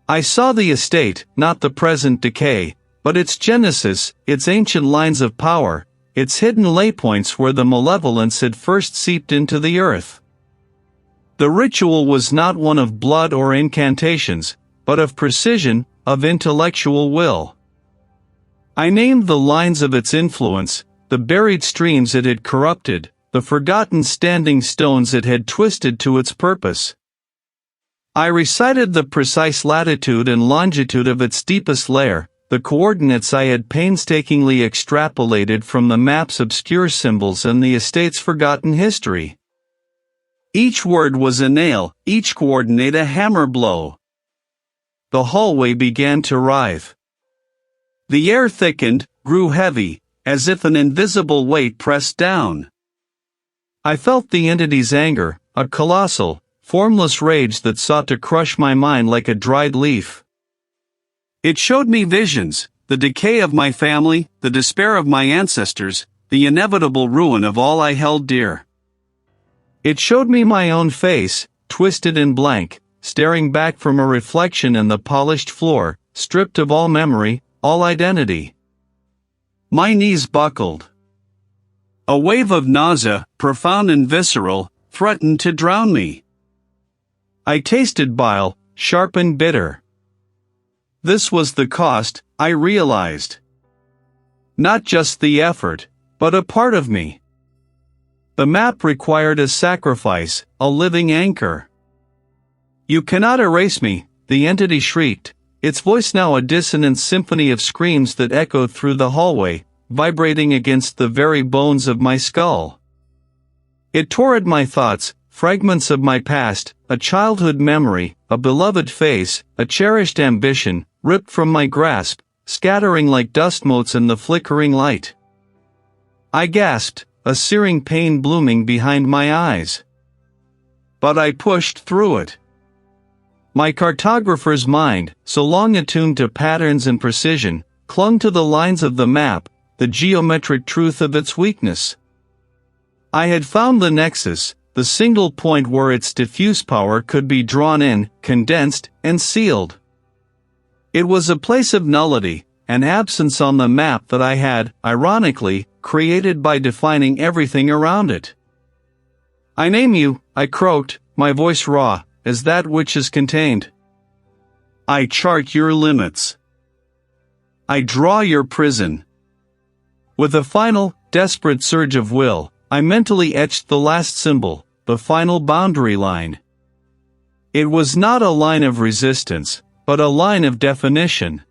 I saw the estate, not the present decay, but its genesis, its ancient lines of power, its hidden laypoints where the malevolence had first seeped into the earth. The ritual was not one of blood or incantations, but of precision, of intellectual will. I named the lines of its influence, the buried streams it had corrupted, the forgotten standing stones it had twisted to its purpose. I recited the precise latitude and longitude of its deepest layer, the coordinates I had painstakingly extrapolated from the map's obscure symbols and the estate's forgotten history. Each word was a nail, each coordinate a hammer blow. The hallway began to writhe. The air thickened, grew heavy, as if an invisible weight pressed down. I felt the entity's anger, a colossal, formless rage that sought to crush my mind like a dried leaf. It showed me visions, the decay of my family, the despair of my ancestors, the inevitable ruin of all I held dear. It showed me my own face, twisted and blank, staring back from a reflection in the polished floor, stripped of all memory, all identity. My knees buckled. A wave of nausea, profound and visceral, threatened to drown me. I tasted bile, sharp and bitter. This was the cost, I realized. Not just the effort, but a part of me. The map required a sacrifice, a living anchor. You cannot erase me, the entity shrieked, its voice now a dissonant symphony of screams that echoed through the hallway, vibrating against the very bones of my skull. It tore at my thoughts, fragments of my past, a childhood memory, a beloved face, a cherished ambition, ripped from my grasp, scattering like dust motes in the flickering light. I gasped, a searing pain blooming behind my eyes. But I pushed through it. My cartographer's mind, so long attuned to patterns and precision, clung to the lines of the map, the geometric truth of its weakness. I had found the nexus, the single point where its diffuse power could be drawn in, condensed, and sealed. It was a place of nullity, an absence on the map that I had, ironically, created by defining everything around it. I name you, I croaked, my voice raw, as that which is contained. I chart your limits. I draw your prison. With a final, desperate surge of will, I mentally etched the last symbol, the final boundary line. It was not a line of resistance, but a line of definition.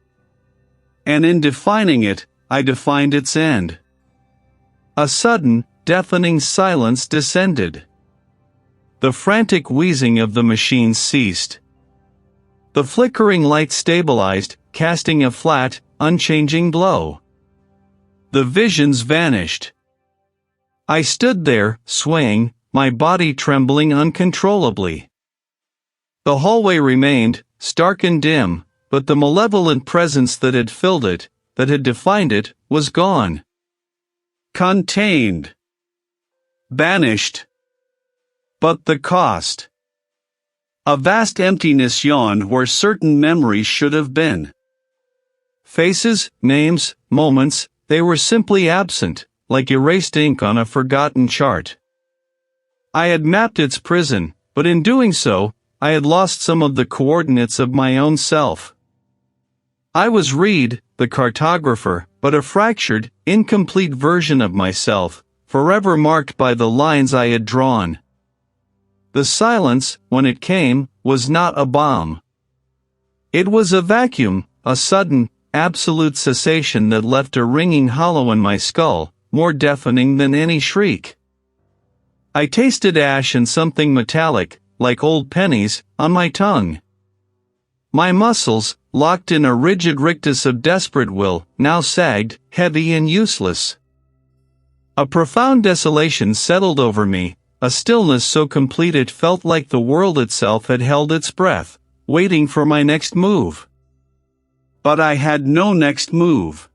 And in defining it, I defined its end. A sudden, deafening silence descended. The frantic wheezing of the machine ceased. The flickering light stabilized, casting a flat, unchanging glow. The visions vanished. I stood there, swaying, my body trembling uncontrollably. The hallway remained, stark and dim, but the malevolent presence that had filled it, that had defined it, was gone. Contained. Banished. But the cost. A vast emptiness yawned where certain memories should have been. Faces, names, moments, they were simply absent, like erased ink on a forgotten chart. I had mapped its prison, but in doing so, I had lost some of the coordinates of my own self. I was Reid, the cartographer, but a fractured, incomplete version of myself, forever marked by the lines I had drawn. The silence, when it came, was not a bomb. It was a vacuum, a sudden, absolute cessation that left a ringing hollow in my skull, more deafening than any shriek. I tasted ash and something metallic, like old pennies, on my tongue. My muscles, locked in a rigid rictus of desperate will, now sagged, heavy and useless. A profound desolation settled over me, a stillness so complete it felt like the world itself had held its breath, waiting for my next move. But I had no next move.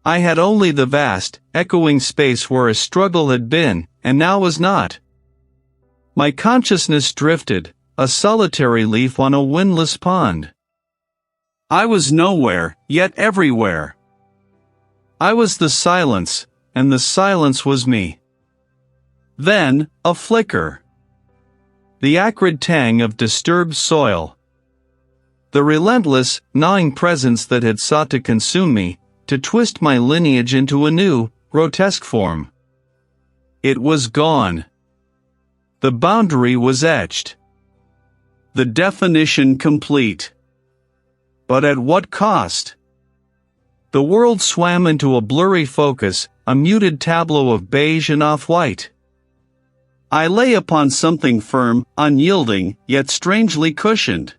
I had only the vast, echoing space where a struggle had been, and now was not. My consciousness drifted, a solitary leaf on a windless pond. I was nowhere, yet everywhere. I was the silence, and the silence was me. Then, a flicker. The acrid tang of disturbed soil. The relentless, gnawing presence that had sought to consume me, to twist my lineage into a new, grotesque form. It was gone. The boundary was etched. The definition complete. But at what cost? The world swam into a blurry focus, a muted tableau of beige and off-white. I lay upon something firm, unyielding, yet strangely cushioned.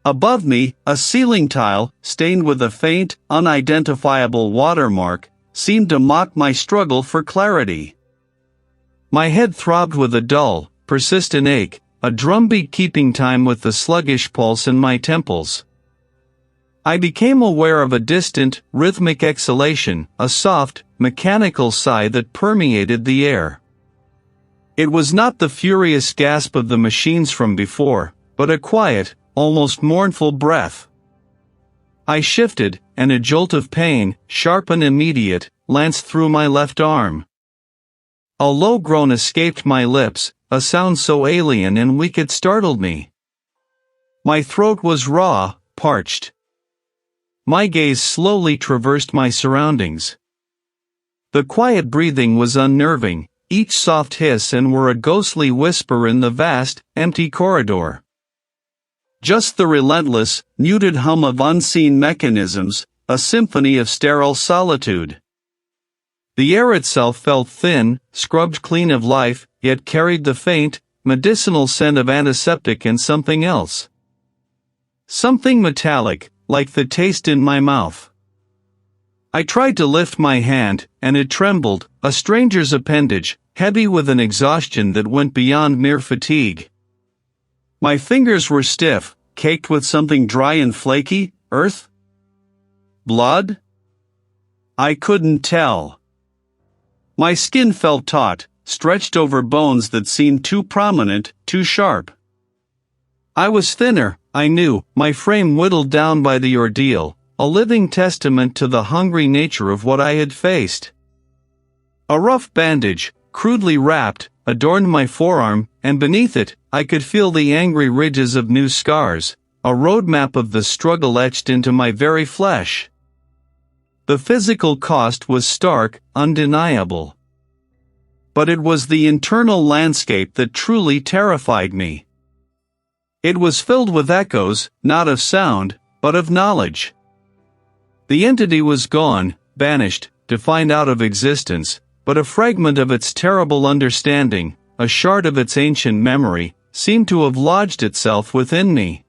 Above me, a ceiling tile, stained with a faint, unidentifiable watermark, seemed to mock my struggle for clarity. My head throbbed with a dull, persistent ache, a drumbeat keeping time with the sluggish pulse in my temples. I became aware of a distant, rhythmic exhalation, a soft, mechanical sigh that permeated the air. It was not the furious gasp of the machines from before, but a quiet, almost mournful breath. I shifted, and a jolt of pain, sharp and immediate, lanced through my left arm. A low groan escaped my lips, a sound so alien and weak it startled me. My throat was raw, parched. My gaze slowly traversed my surroundings. The quiet breathing was unnerving, each soft hiss and were a ghostly whisper in the vast, empty corridor. Just the relentless, muted hum of unseen mechanisms, a symphony of sterile solitude. The air itself felt thin, scrubbed clean of life, yet carried the faint, medicinal scent of antiseptic and something else. Something metallic, like the taste in my mouth. I tried to lift my hand, and it trembled, a stranger's appendage, heavy with an exhaustion that went beyond mere fatigue. My fingers were stiff, caked with something dry and flaky, earth? Blood? I couldn't tell. My skin felt taut, stretched over bones that seemed too prominent, too sharp. I was thinner, I knew, my frame whittled down by the ordeal, a living testament to the hungry nature of what I had faced. A rough bandage, crudely wrapped, adorned my forearm, and beneath it, I could feel the angry ridges of new scars, a roadmap of the struggle etched into my very flesh. The physical cost was stark, undeniable. But it was the internal landscape that truly terrified me. It was filled with echoes, not of sound, but of knowledge. The entity was gone, banished, defined out of existence, but a fragment of its terrible understanding, a shard of its ancient memory, seemed to have lodged itself within me.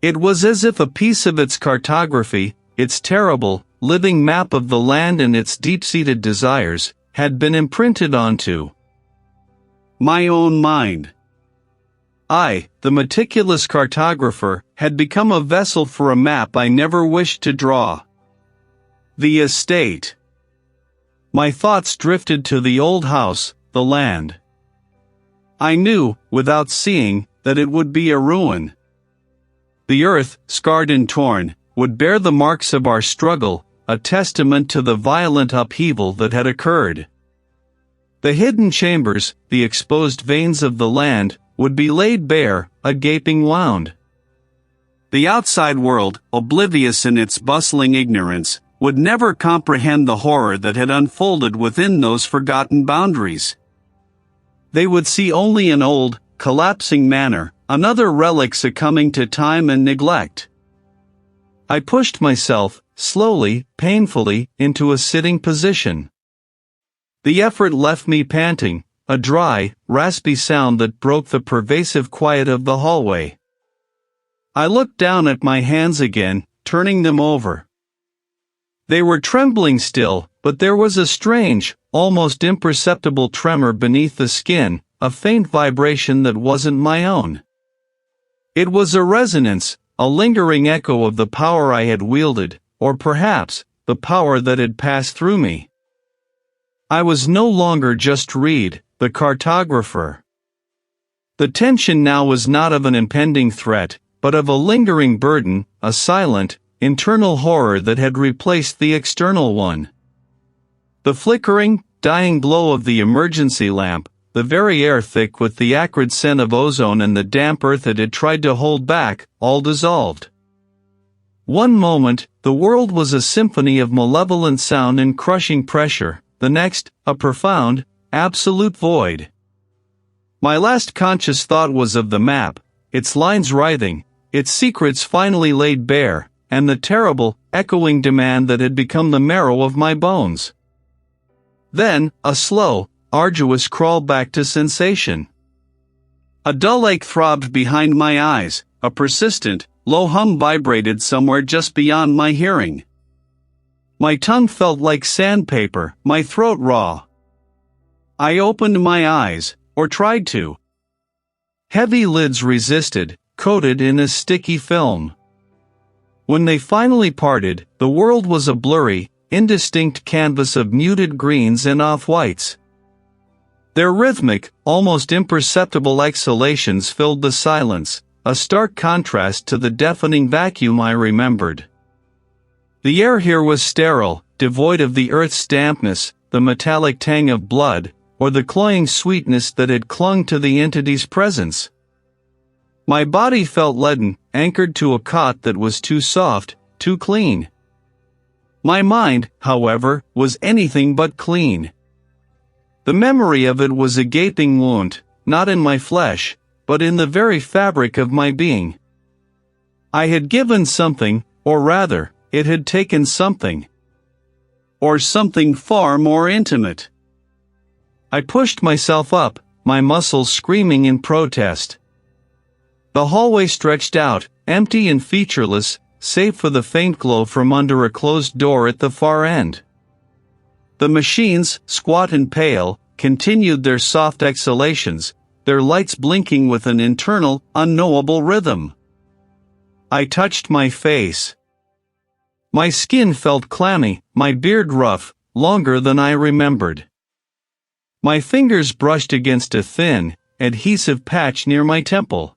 It was as if a piece of its cartography, its terrible, living map of the land and its deep-seated desires, had been imprinted onto my own mind. I, the meticulous cartographer, had become a vessel for a map I never wished to draw. The estate. My thoughts drifted to the old house, the land. I knew, without seeing, that it would be a ruin. The earth, scarred and torn, would bear the marks of our struggle, a testament to the violent upheaval that had occurred. The hidden chambers, the exposed veins of the land, would be laid bare, a gaping wound. The outside world, oblivious in its bustling ignorance, would never comprehend the horror that had unfolded within those forgotten boundaries. They would see only an old, collapsing manor, another relic succumbing to time and neglect. I pushed myself, slowly, painfully, into a sitting position. The effort left me panting, a dry, raspy sound that broke the pervasive quiet of the hallway. I looked down at my hands again, turning them over. They were trembling still, but there was a strange, almost imperceptible tremor beneath the skin, a faint vibration that wasn't my own. It was a resonance, a lingering echo of the power I had wielded, or perhaps, the power that had passed through me. I was no longer just Reid, the cartographer. The tension now was not of an impending threat, but of a lingering burden, a silent, internal horror that had replaced the external one. The flickering, dying glow of the emergency lamp, the very air thick with the acrid scent of ozone and the damp earth it had tried to hold back, all dissolved. One moment, the world was a symphony of malevolent sound and crushing pressure, the next, a profound, absolute void. My last conscious thought was of the map, its lines writhing, its secrets finally laid bare, and the terrible, echoing demand that had become the marrow of my bones. Then, a slow, arduous crawl back to sensation. A dull ache throbbed behind my eyes, a persistent, low hum vibrated somewhere just beyond my hearing. My tongue felt like sandpaper, my throat raw. I opened my eyes, or tried to. Heavy lids resisted, coated in a sticky film. When they finally parted, the world was a blurry, indistinct canvas of muted greens and off-whites. Their rhythmic, almost imperceptible exhalations filled the silence, a stark contrast to the deafening vacuum I remembered. The air here was sterile, devoid of the earth's dampness, the metallic tang of blood, or the cloying sweetness that had clung to the entity's presence. My body felt leaden, anchored to a cot that was too soft, too clean. My mind, however, was anything but clean. The memory of it was a gaping wound, not in my flesh, but in the very fabric of my being. I had given something, or rather, it had taken something. Or something far more intimate. I pushed myself up, my muscles screaming in protest. The hallway stretched out, empty and featureless, save for the faint glow from under a closed door at the far end. The machines, squat and pale, continued their soft exhalations, their lights blinking with an internal, unknowable rhythm. I touched my face. My skin felt clammy, my beard rough, longer than I remembered. My fingers brushed against a thin, adhesive patch near my temple.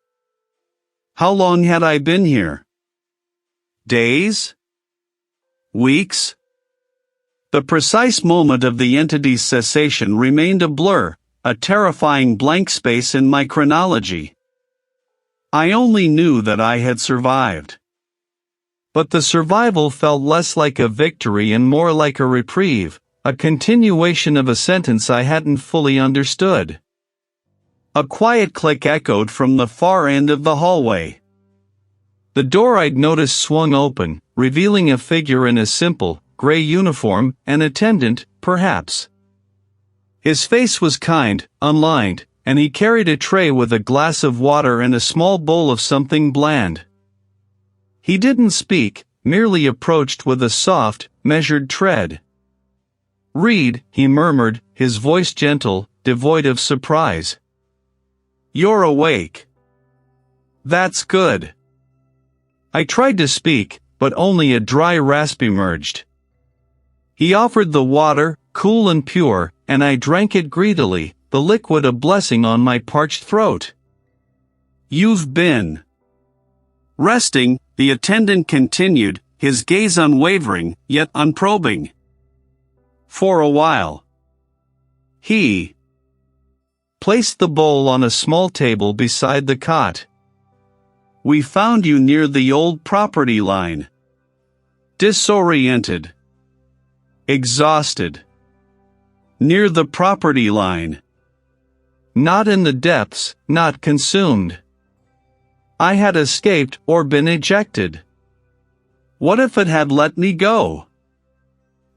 How long had I been here? Days? Weeks? The precise moment of the entity's cessation remained a blur, a terrifying blank space in my chronology. I only knew that I had survived. But the survival felt less like a victory and more like a reprieve, a continuation of a sentence I hadn't fully understood. A quiet click echoed from the far end of the hallway. The door I'd noticed swung open, revealing a figure in a simple, gray uniform, an attendant, perhaps. His face was kind, unlined, and he carried a tray with a glass of water and a small bowl of something bland. He didn't speak, merely approached with a soft, measured tread. "Reid," he murmured, his voice gentle, devoid of surprise. "You're awake. That's good." I tried to speak, but only a dry rasp emerged. He offered the water, cool and pure, and I drank it greedily, the liquid a blessing on my parched throat. "You've been resting," the attendant continued, his gaze unwavering, yet unprobing. "For a while." He placed the bowl on a small table beside the cot. "We found you near the old property line. Disoriented. Exhausted. Near the property line. Not in the depths, not consumed. I had escaped or been ejected. What if it had let me go?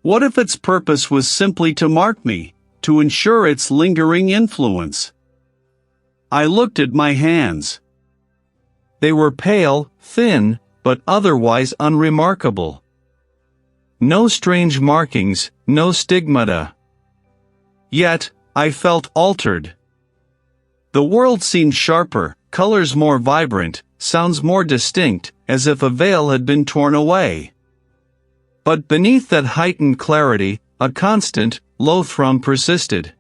What if its purpose was simply to mark me, to ensure its lingering influence?" I looked at my hands. They were pale, thin, but otherwise unremarkable. No strange markings, no stigmata. Yet, I felt altered. The world seemed sharper, colors more vibrant, sounds more distinct, as if a veil had been torn away. But beneath that heightened clarity, a constant, low thrum persisted.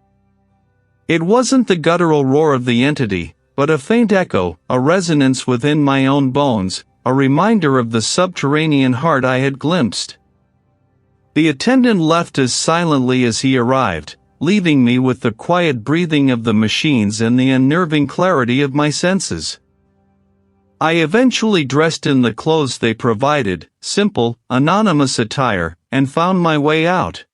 It wasn't the guttural roar of the entity, but a faint echo, a resonance within my own bones, a reminder of the subterranean heart I had glimpsed. The attendant left as silently as he arrived, leaving me with the quiet breathing of the machines and the unnerving clarity of my senses. I eventually dressed in the clothes they provided, simple, anonymous attire, and found my way out.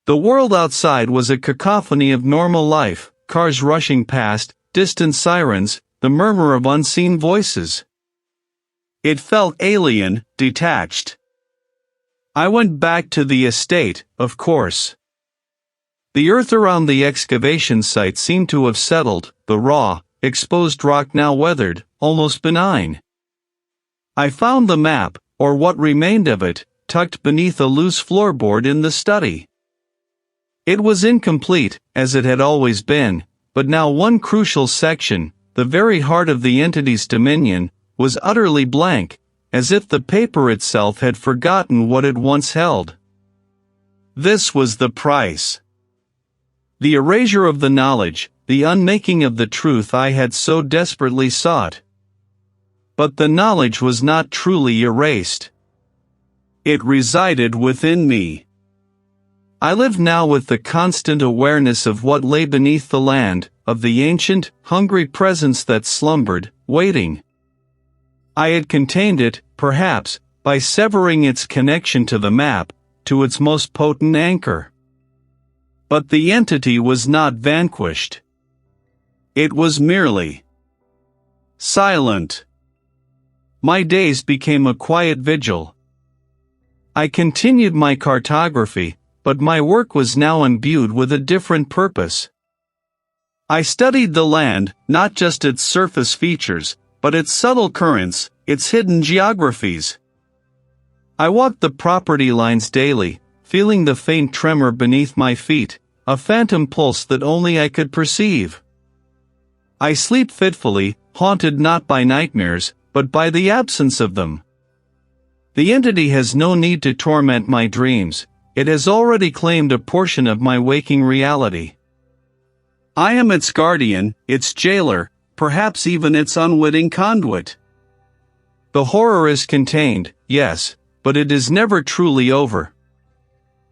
The world outside was a cacophony of normal life, cars rushing past, distant sirens, the murmur of unseen voices. It felt alien, detached. I went back to the estate, of course. The earth around the excavation site seemed to have settled, the raw, exposed rock now weathered, almost benign. I found the map, or what remained of it, tucked beneath a loose floorboard in the study. It was incomplete, as it had always been, but now one crucial section, the very heart of the entity's dominion, was utterly blank, as if the paper itself had forgotten what it once held. This was the price. The erasure of the knowledge, the unmaking of the truth I had so desperately sought. But the knowledge was not truly erased. It resided within me. I lived now with the constant awareness of what lay beneath the land, of the ancient, hungry presence that slumbered, waiting. I had contained it, perhaps, by severing its connection to the map, to its most potent anchor. But the entity was not vanquished. It was merely silent. My days became a quiet vigil. I continued my cartography, but my work was now imbued with a different purpose. I studied the land, not just its surface features, but its subtle currents, its hidden geographies. I walked the property lines daily, feeling the faint tremor beneath my feet, a phantom pulse that only I could perceive. I sleep fitfully, haunted not by nightmares, but by the absence of them. The entity has no need to torment my dreams. It has already claimed a portion of my waking reality. I am its guardian, its jailer, perhaps even its unwitting conduit. The horror is contained, yes, but it is never truly over.